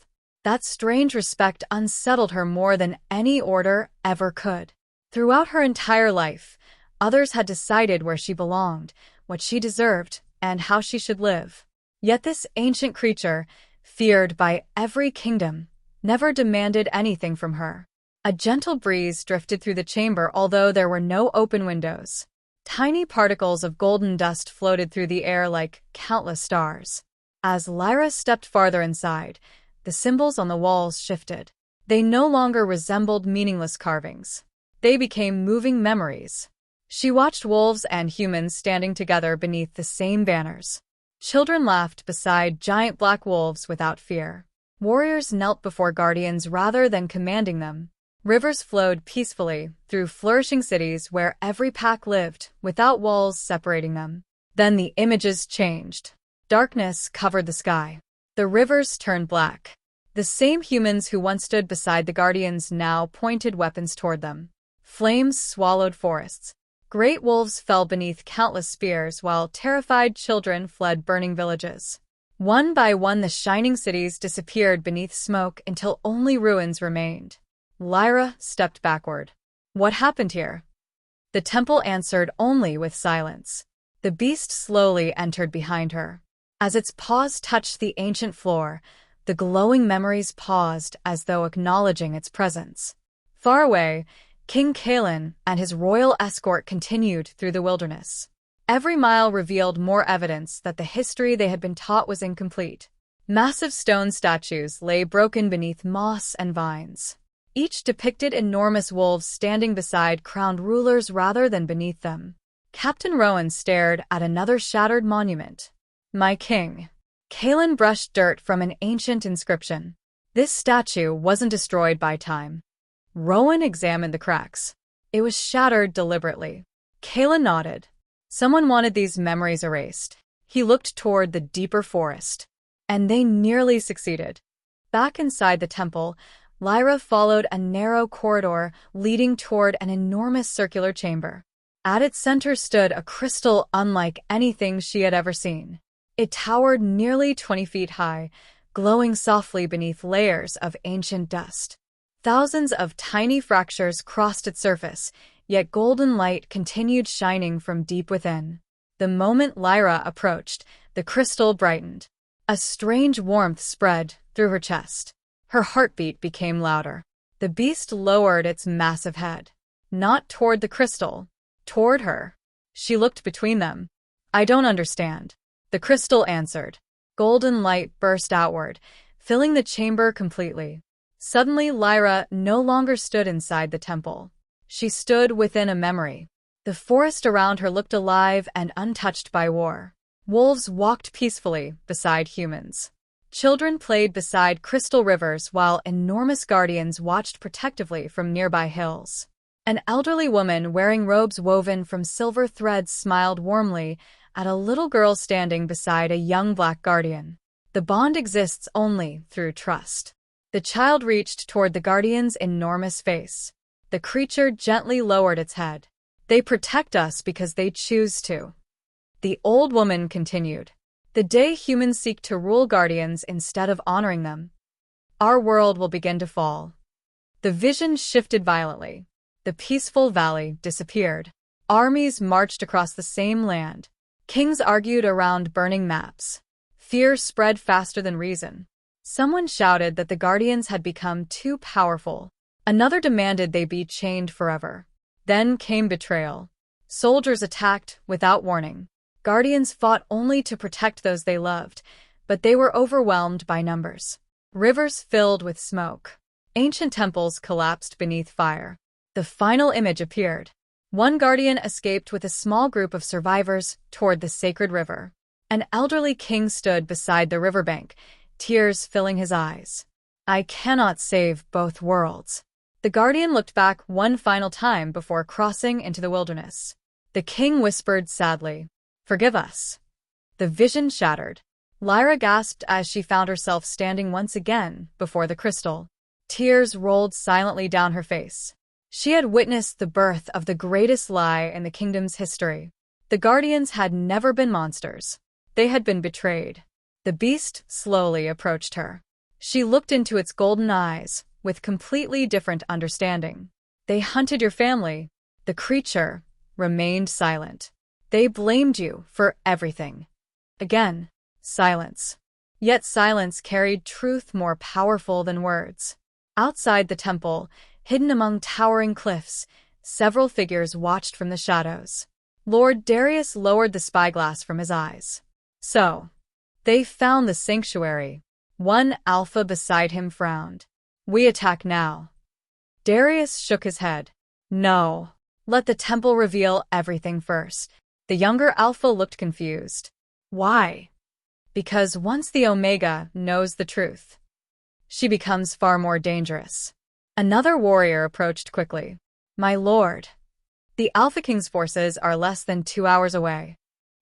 That strange respect unsettled her more than any order ever could. Throughout her entire life, others had decided where she belonged, what she deserved, and how she should live. Yet this ancient creature, feared by every kingdom, never demanded anything from her. A gentle breeze drifted through the chamber, although there were no open windows. Tiny particles of golden dust floated through the air like countless stars. As Lyra stepped farther inside, the symbols on the walls shifted. They no longer resembled meaningless carvings. They became moving memories. She watched wolves and humans standing together beneath the same banners. Children laughed beside giant black wolves without fear. Warriors knelt before guardians rather than commanding them. Rivers flowed peacefully through flourishing cities where every pack lived, without walls separating them. Then the images changed. Darkness covered the sky. The rivers turned black. The same humans who once stood beside the Guardians now pointed weapons toward them. Flames swallowed forests. Great wolves fell beneath countless spears, while terrified children fled burning villages. One by one, the shining cities disappeared beneath smoke until only ruins remained. Lyra stepped backward. What happened here? The temple answered only with silence. The beast slowly entered behind her. As its paws touched the ancient floor, the glowing memories paused as though acknowledging its presence. Far away, King Kalen and his royal escort continued through the wilderness. Every mile revealed more evidence that the history they had been taught was incomplete. Massive stone statues lay broken beneath moss and vines. Each depicted enormous wolves standing beside crowned rulers rather than beneath them. Captain Rowan stared at another shattered monument. My king. Kalen brushed dirt from an ancient inscription. This statue wasn't destroyed by time. Rowan examined the cracks. It was shattered deliberately. Kalen nodded. Someone wanted these memories erased. He looked toward the deeper forest. And they nearly succeeded. Back inside the temple, Lyra followed a narrow corridor leading toward an enormous circular chamber. At its center stood a crystal unlike anything she had ever seen. It towered nearly 20 feet high, glowing softly beneath layers of ancient dust. Thousands of tiny fractures crossed its surface, yet golden light continued shining from deep within. The moment Lyra approached, the crystal brightened. A strange warmth spread through her chest. Her heartbeat became louder. The beast lowered its massive head. Not toward the crystal, toward her. She looked between them. I don't understand. The crystal answered. Golden light burst outward, filling the chamber completely. Suddenly, Lyra no longer stood inside the temple. She stood within a memory. The forest around her looked alive and untouched by war. Wolves walked peacefully beside humans. Children played beside crystal rivers while enormous guardians watched protectively from nearby hills. An elderly woman wearing robes woven from silver threads smiled warmly at a little girl standing beside a young black guardian. The bond exists only through trust. The child reached toward the guardian's enormous face. The creature gently lowered its head. They protect us because they choose to. The old woman continued. The day humans seek to rule guardians instead of honoring them, our world will begin to fall. The vision shifted violently. The peaceful valley disappeared. Armies marched across the same land. Kings argued around burning maps. Fear spread faster than reason. Someone shouted that the guardians had become too powerful. Another demanded they be chained forever. Then came betrayal. Soldiers attacked without warning. Guardians fought only to protect those they loved, but they were overwhelmed by numbers. Rivers filled with smoke. Ancient temples collapsed beneath fire. The final image appeared. One guardian escaped with a small group of survivors toward the sacred river. An elderly king stood beside the riverbank, tears filling his eyes. I cannot save both worlds. The guardian looked back one final time before crossing into the wilderness. The king whispered sadly, "Forgive us." The vision shattered. Lyra gasped as she found herself standing once again before the crystal. Tears rolled silently down her face. She had witnessed the birth of the greatest lie in the kingdom's history. The guardians had never been monsters. They had been betrayed. The beast slowly approached her. She looked into its golden eyes with completely different understanding. They hunted your family. The creature remained silent. They blamed you for everything. Again, silence. Yet silence carried truth more powerful than words. Outside the temple, hidden among towering cliffs, several figures watched from the shadows. Lord Darius lowered the spyglass from his eyes. So, they found the sanctuary. One alpha beside him frowned. We attack now. Darius shook his head. No. Let the temple reveal everything first. The younger alpha looked confused. Why? Because once the Omega knows the truth, she becomes far more dangerous. Another warrior approached quickly. My lord. The Alpha King's forces are less than 2 hours away.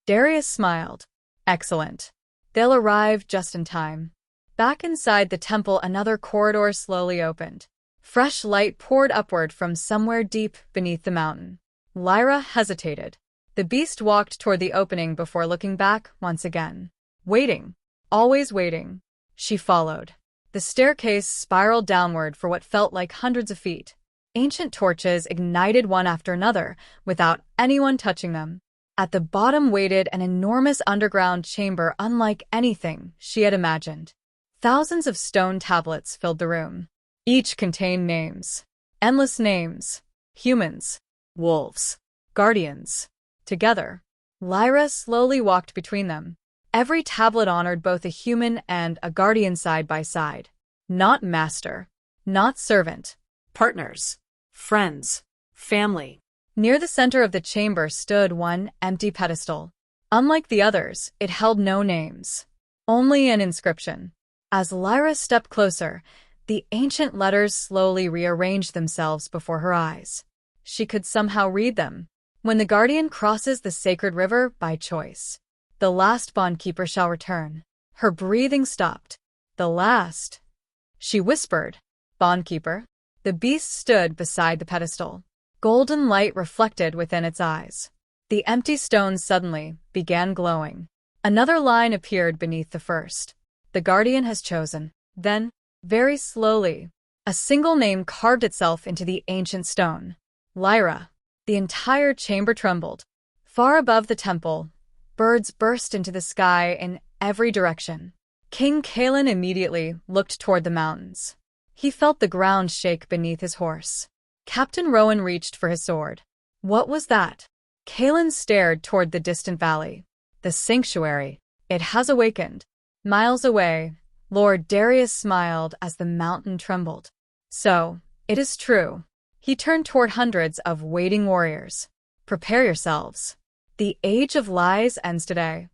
Darius smiled. Excellent. They'll arrive just in time. Back inside the temple, another corridor slowly opened. Fresh light poured upward from somewhere deep beneath the mountain. Lyra hesitated. The beast walked toward the opening before looking back once again. Waiting. Always waiting. She followed. The staircase spiraled downward for what felt like hundreds of feet. Ancient torches ignited one after another, without anyone touching them. At the bottom waited an enormous underground chamber unlike anything she had imagined. Thousands of stone tablets filled the room. Each contained names. Endless names. Humans. Wolves. Guardians. Together, Lyra slowly walked between them. Every tablet honored both a human and a guardian side by side. Not master. Not servant. Partners. Friends. Family. Near the center of the chamber stood one empty pedestal. Unlike the others, it held no names. Only an inscription. As Lyra stepped closer, the ancient letters slowly rearranged themselves before her eyes. She could somehow read them. When the guardian crosses the sacred river by choice, the last bondkeeper shall return. Her breathing stopped. The last. She whispered, "Bondkeeper." The beast stood beside the pedestal. Golden light reflected within its eyes. The empty stones suddenly began glowing. Another line appeared beneath the first. The guardian has chosen. Then, very slowly, a single name carved itself into the ancient stone. Lyra. The entire chamber trembled. Far above the temple, birds burst into the sky in every direction. King Kalen immediately looked toward the mountains. He felt the ground shake beneath his horse. Captain Rowan reached for his sword. What was that? Kalen stared toward the distant valley. The sanctuary. It has awakened. Miles away, Lord Darius smiled as the mountain trembled. So, it is true. He turned toward hundreds of waiting warriors. Prepare yourselves. The age of lies ends today.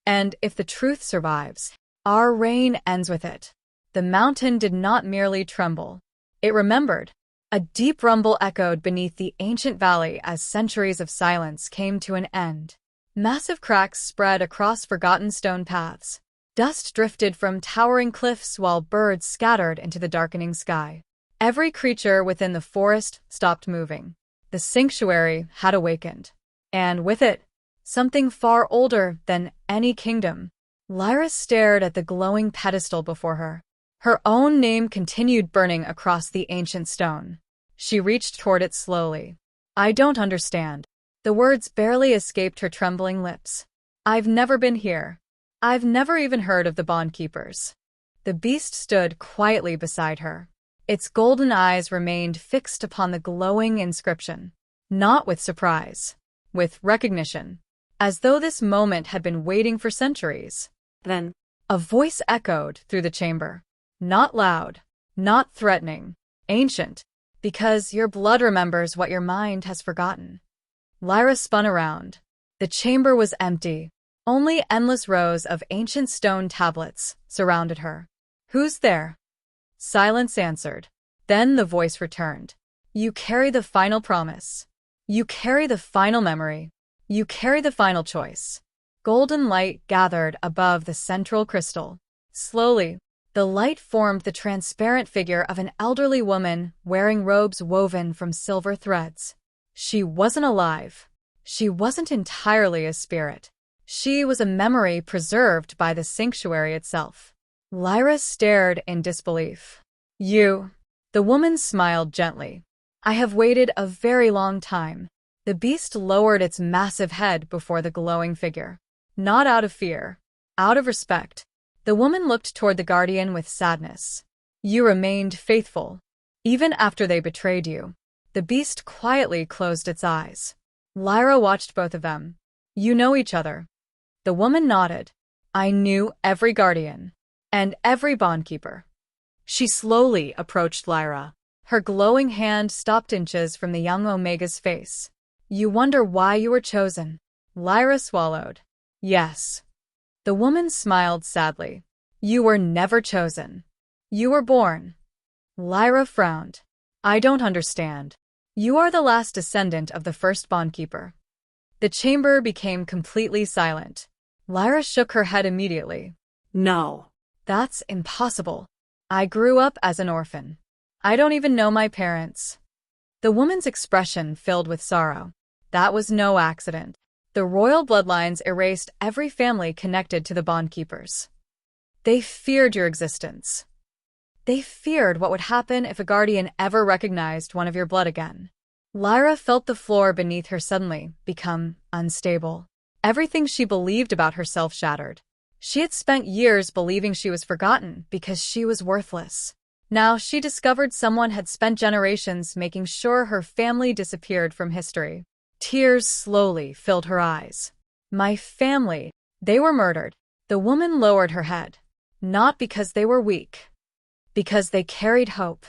And if the truth survives, our reign ends with it. The mountain did not merely tremble. It remembered. A deep rumble echoed beneath the ancient valley as centuries of silence came to an end. Massive cracks spread across forgotten stone paths. Dust drifted from towering cliffs while birds scattered into the darkening sky. Every creature within the forest stopped moving. The sanctuary had awakened. And with it, something far older than any kingdom. Lyra stared at the glowing pedestal before her. Her own name continued burning across the ancient stone. She reached toward it slowly. I don't understand. The words barely escaped her trembling lips. I've never been here. I've never even heard of the bondkeepers. The beast stood quietly beside her. Its golden eyes remained fixed upon the glowing inscription. Not with surprise. With recognition. As though this moment had been waiting for centuries. Then, a voice echoed through the chamber. Not loud. Not threatening. Ancient. Because your blood remembers what your mind has forgotten. Lyra spun around. The chamber was empty. Only endless rows of ancient stone tablets surrounded her. Who's there? Silence answered. Then the voice returned. You carry the final promise. You carry the final memory. You carry the final choice. Golden light gathered above the central crystal. Slowly, the light formed the transparent figure of an elderly woman wearing robes woven from silver threads. She wasn't alive. She wasn't entirely a spirit. She was a memory preserved by the sanctuary itself. Lyra stared in disbelief. You. The woman smiled gently. I have waited a very long time. The beast lowered its massive head before the glowing figure. Not out of fear. Out of respect. The woman looked toward the guardian with sadness. You remained faithful. Even after they betrayed you. The beast quietly closed its eyes. Lyra watched both of them. You know each other. The woman nodded. I knew every guardian. And every bondkeeper. She slowly approached Lyra. Her glowing hand stopped inches from the young Omega's face. You wonder why you were chosen. Lyra swallowed. Yes. The woman smiled sadly. You were never chosen. You were born. Lyra frowned. I don't understand. You are the last descendant of the first bondkeeper. The chamber became completely silent. Lyra shook her head immediately. No. That's impossible. I grew up as an orphan. I don't even know my parents. The woman's expression filled with sorrow. That was no accident. The royal bloodlines erased every family connected to the bondkeepers. They feared your existence. They feared what would happen if a guardian ever recognized one of your blood again. Lyra felt the floor beneath her suddenly become unstable. Everything she believed about herself shattered. She had spent years believing she was forgotten because she was worthless. Now she discovered someone had spent generations making sure her family disappeared from history. Tears slowly filled her eyes. My family. They were murdered. The woman lowered her head. Not because they were weak. Because they carried hope.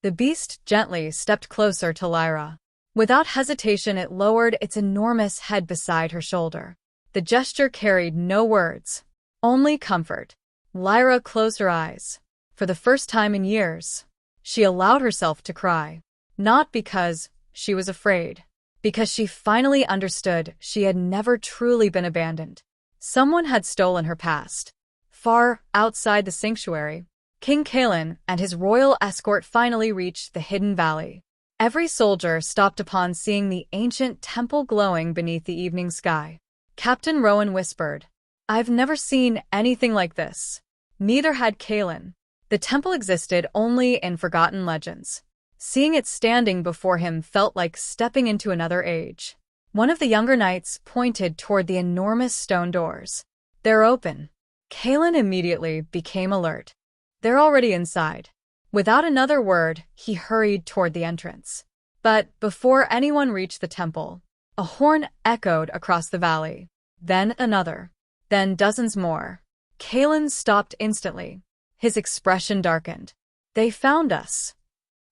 The beast gently stepped closer to Lyra. Without hesitation, it lowered its enormous head beside her shoulder. The gesture carried no words, only comfort. Lyra closed her eyes. For the first time in years, she allowed herself to cry. Not because she was afraid, because she finally understood she had never truly been abandoned. Someone had stolen her past. Far outside the sanctuary, King Kalen and his royal escort finally reached the hidden valley. Every soldier stopped upon seeing the ancient temple glowing beneath the evening sky. Captain Rowan whispered, "I've never seen anything like this." Neither had Kalen. The temple existed only in forgotten legends. Seeing it standing before him felt like stepping into another age. One of the younger knights pointed toward the enormous stone doors. "They're open." Kalen immediately became alert. "They're already inside." Without another word, he hurried toward the entrance. But before anyone reached the temple, a horn echoed across the valley. Then another. Then dozens more. Kalen stopped instantly. His expression darkened. "They found us."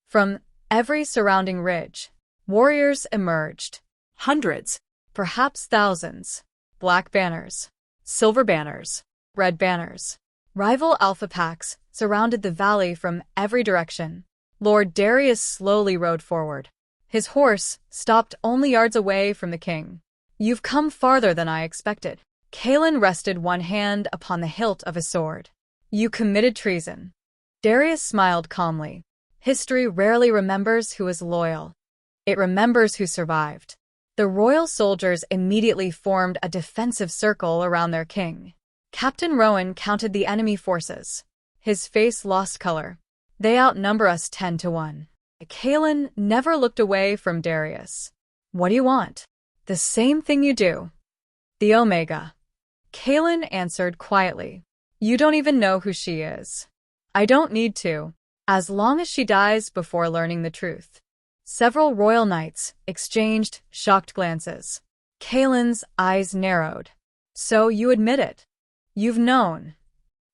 From every surrounding ridge, warriors emerged. Hundreds, Perhaps thousands. Black banners, silver banners, red banners. Rival alpha packs surrounded the valley from every direction. Lord Darius slowly rode forward. His horse stopped only yards away from the king. "You've come farther than I expected." Kalen rested one hand upon the hilt of his sword. "You committed treason." Darius smiled calmly. History rarely remembers who is loyal. It remembers who survived. The royal soldiers immediately formed a defensive circle around their king. Captain Rowan counted the enemy forces. His face lost color. "They outnumber us 10-1. Kalen never looked away from Darius. "What do you want?" "The same thing you do." "The Omega." Kalen answered quietly. "You don't even know who she is." "I don't need to, as long as she dies before learning the truth." Several royal knights exchanged shocked glances. Kalen's eyes narrowed. "So you admit it? You've known."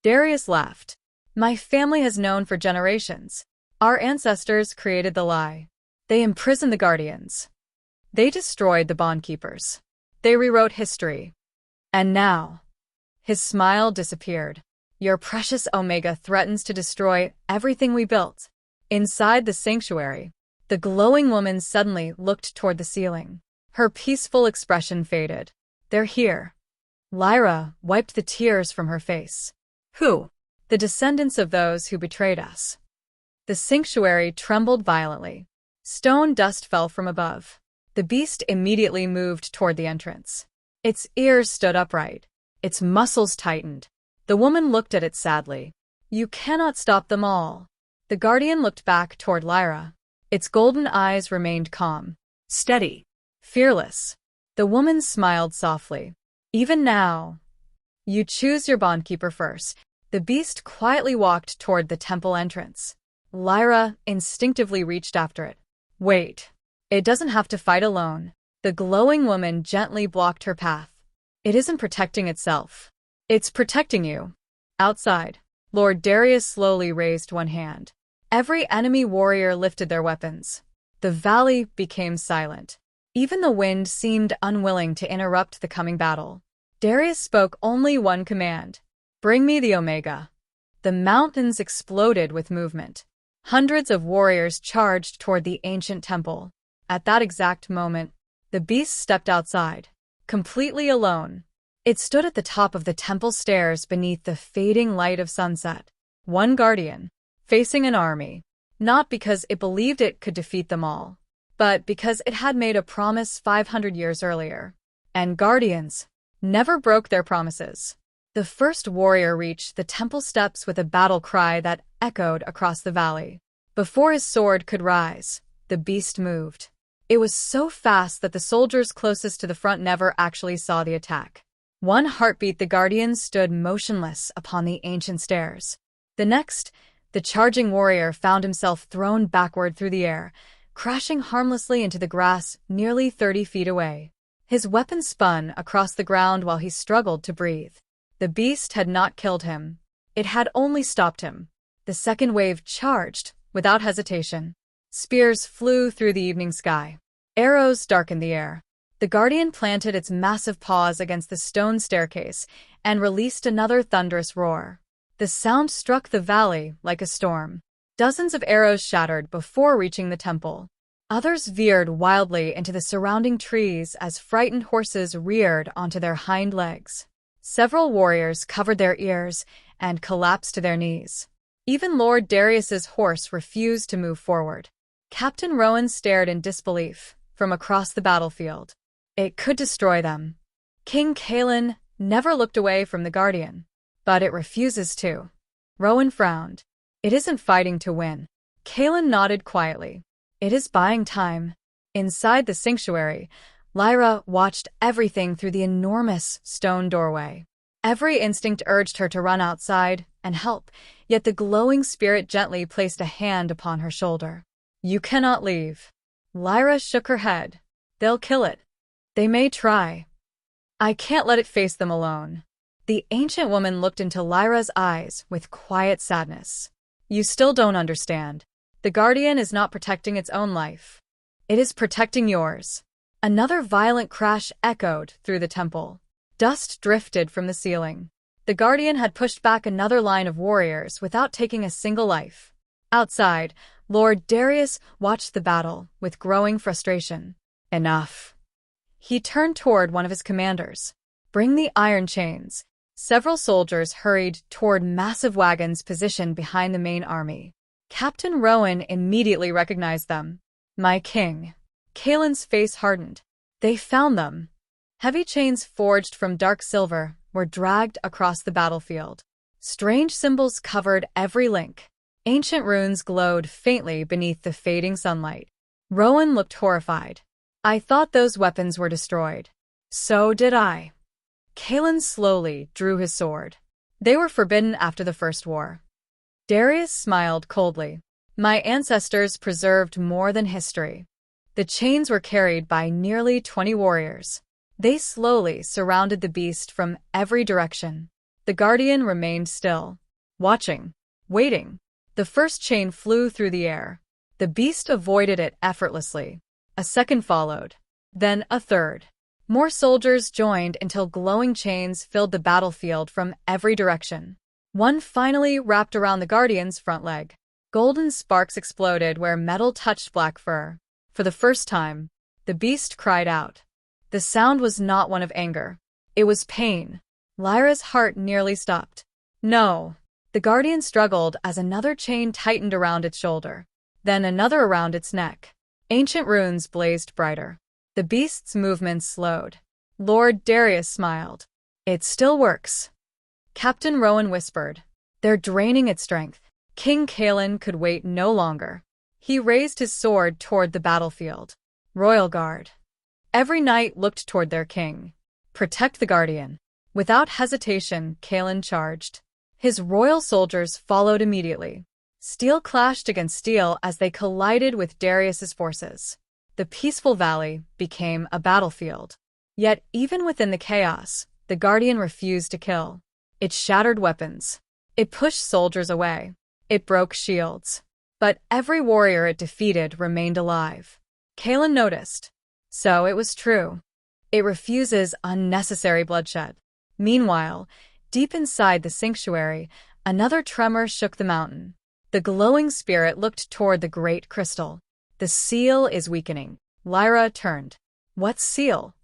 Darius laughed. "My family has known for generations. Our ancestors created the lie. They imprisoned the guardians. They destroyed the bondkeepers. They rewrote history. And now..." His smile disappeared. "Your precious Omega threatens to destroy everything we built." Inside the sanctuary, the glowing woman suddenly looked toward the ceiling. Her peaceful expression faded. "They're here." Lyra wiped the tears from her face. who? "The descendants of those who betrayed us." The sanctuary trembled violently. Stone dust fell from above. The beast immediately moved toward the entrance. Its ears stood upright. Its muscles tightened. The woman looked at it sadly. "You cannot stop them all." The guardian looked back toward Lyra. Its golden eyes remained calm. Steady. Fearless. The woman smiled softly. "Even now, you choose your bondkeeper first." The beast quietly walked toward the temple entrance. Lyra instinctively reached after it. "Wait. It doesn't have to fight alone." The glowing woman gently blocked her path. "It isn't protecting itself. It's protecting you." Outside, Lord Darius slowly raised one hand. Every enemy warrior lifted their weapons. The valley became silent. Even the wind seemed unwilling to interrupt the coming battle. Darius spoke only one command. "Bring me the Omega." The mountains exploded with movement. Hundreds of warriors charged toward the ancient temple. At that exact moment, the beast stepped outside, completely alone. It stood at the top of the temple stairs beneath the fading light of sunset. One guardian, facing an army, not because it believed it could defeat them all, but because it had made a promise 500 years earlier. And guardians never broke their promises. The first warrior reached the temple steps with a battle cry that echoed across the valley. Before his sword could rise, the beast moved. It was so fast that the soldiers closest to the front never actually saw the attack. One heartbeat, the guardian stood motionless upon the ancient stairs. The next, the charging warrior found himself thrown backward through the air, crashing harmlessly into the grass nearly 30 feet away. His weapon spun across the ground while he struggled to breathe. The beast had not killed him. It had only stopped him. The second wave charged, without hesitation. Spears flew through the evening sky. Arrows darkened the air. The guardian planted its massive paws against the stone staircase and released another thunderous roar. The sound struck the valley like a storm. Dozens of arrows shattered before reaching the temple. Others veered wildly into the surrounding trees as frightened horses reared onto their hind legs. Several warriors covered their ears and collapsed to their knees. Even Lord Darius's horse refused to move forward. Captain Rowan stared in disbelief from across the battlefield. It could destroy them. King Kaelin never looked away from the Guardian. But it refuses to. Rowan frowned. It isn't fighting to win. Kaelin nodded quietly. It is buying time. Inside the sanctuary, Lyra watched everything through the enormous stone doorway. Every instinct urged her to run outside and help, yet the glowing spirit gently placed a hand upon her shoulder. You cannot leave. Lyra shook her head. They'll kill it. They may try. I can't let it face them alone. The ancient woman looked into Lyra's eyes with quiet sadness. You still don't understand. The Guardian is not protecting its own life. It is protecting yours. Another violent crash echoed through the temple. Dust drifted from the ceiling. The Guardian had pushed back another line of warriors without taking a single life. Outside, Lord Darius watched the battle with growing frustration. Enough. He turned toward one of his commanders. Bring the iron chains. Several soldiers hurried toward massive wagons positioned behind the main army. Captain Rowan immediately recognized them. My king. Kaelin's face hardened. They found them. Heavy chains forged from dark silver were dragged across the battlefield. Strange symbols covered every link. Ancient runes glowed faintly beneath the fading sunlight. Rowan looked horrified. I thought those weapons were destroyed. So did I. Kaelin slowly drew his sword. They were forbidden after the First War. Darius smiled coldly. My ancestors preserved more than history. The chains were carried by nearly 20 warriors. They slowly surrounded the beast from every direction. The Guardian remained still, watching, waiting. The first chain flew through the air. The beast avoided it effortlessly. A second followed. Then a third. More soldiers joined until glowing chains filled the battlefield from every direction. One finally wrapped around the Guardian's front leg. Golden sparks exploded where metal touched black fur. For the first time, the beast cried out. The sound was not one of anger. It was pain. Lyra's heart nearly stopped. No. The Guardian struggled as another chain tightened around its shoulder. Then another around its neck. Ancient runes blazed brighter. The beast's movements slowed. Lord Darius smiled. It still works. Captain Rowan whispered. They're draining its strength. King Kaelin could wait no longer. He raised his sword toward the battlefield. Royal Guard. Every knight looked toward their king. Protect the Guardian. Without hesitation, Kaelin charged. His royal soldiers followed immediately. Steel clashed against steel as they collided with Darius's forces. The peaceful valley became a battlefield. Yet even within the chaos, the Guardian refused to kill. It shattered weapons. It pushed soldiers away. It broke shields. But every warrior it defeated remained alive. Kaelin noticed. So it was true. It refuses unnecessary bloodshed. Meanwhile, deep inside the sanctuary, another tremor shook the mountain. The glowing spirit looked toward the great crystal. The seal is weakening. Lyra turned. What seal?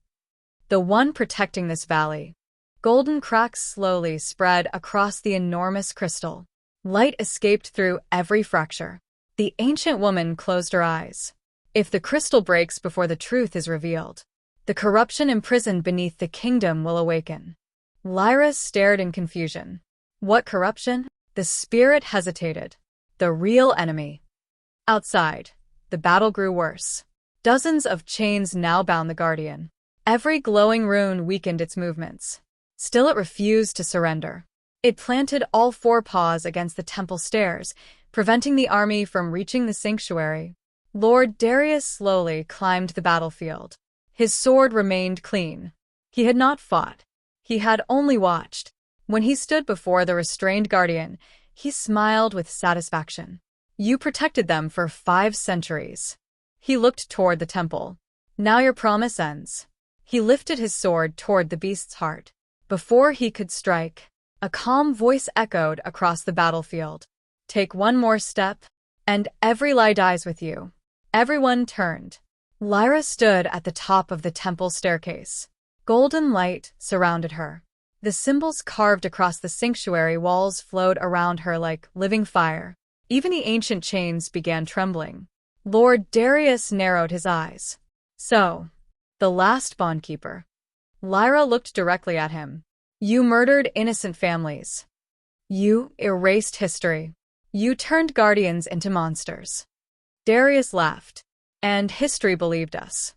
The one protecting this valley. Golden cracks slowly spread across the enormous crystal. Light escaped through every fracture. The ancient woman closed her eyes. If the crystal breaks before the truth is revealed, the corruption imprisoned beneath the kingdom will awaken. Lyra stared in confusion. What corruption? The spirit hesitated. The real enemy. Outside, the battle grew worse. Dozens of chains now bound the Guardian. Every glowing rune weakened its movements. Still it refused to surrender. It planted all four paws against the temple stairs, preventing the army from reaching the sanctuary. Lord Darius slowly climbed the battlefield. His sword remained clean. He had not fought. He had only watched. When he stood before the restrained Guardian, he smiled with satisfaction. You protected them for 5 centuries. He looked toward the temple. Now your promise ends. He lifted his sword toward the beast's heart. Before he could strike, a calm voice echoed across the battlefield. Take one more step, and every lie dies with you. Everyone turned. Lyra stood at the top of the temple staircase. Golden light surrounded her. The symbols carved across the sanctuary walls flowed around her like living fire. Even the ancient chains began trembling. Lord Darius narrowed his eyes. So, the last bondkeeper. Lyra looked directly at him. You murdered innocent families. You erased history. You turned guardians into monsters. Darius laughed. And history believed us.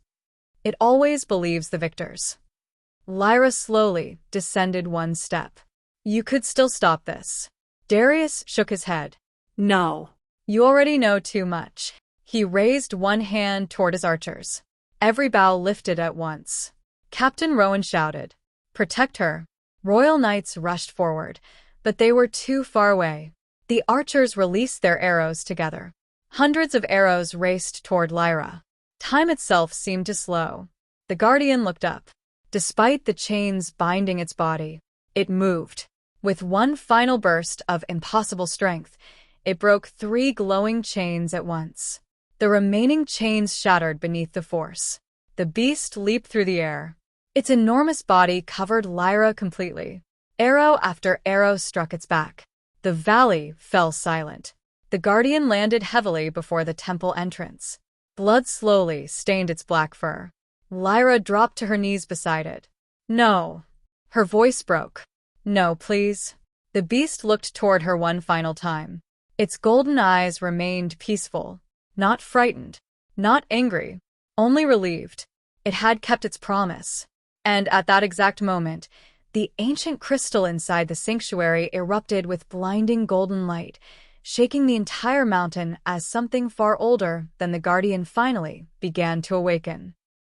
It always believes the victors. Lyra slowly descended 1 step. You could still stop this. Darius shook his head. No. You already know too much. He raised one hand toward his archers. Every bow lifted at once. Captain Rowan shouted, "Protect her." Royal knights rushed forward, but they were too far away. The archers released their arrows together. Hundreds of arrows raced toward Lyra. Time itself seemed to slow. The Guardian looked up. Despite the chains binding its body, it moved. With one final burst of impossible strength, it broke 3 glowing chains at once. The remaining chains shattered beneath the force. The beast leaped through the air. Its enormous body covered Lyra completely. Arrow after arrow struck its back. The valley fell silent. The Guardian landed heavily before the temple entrance. Blood slowly stained its black fur. Lyra dropped to her knees beside it. No. Her voice broke. No, please. The beast looked toward her one final time. Its golden eyes remained peaceful. Not frightened. Not angry. Only relieved. It had kept its promise. And at that exact moment, the ancient crystal inside the sanctuary erupted with blinding golden light, shaking the entire mountain as something far older than the Guardian finally began to awaken.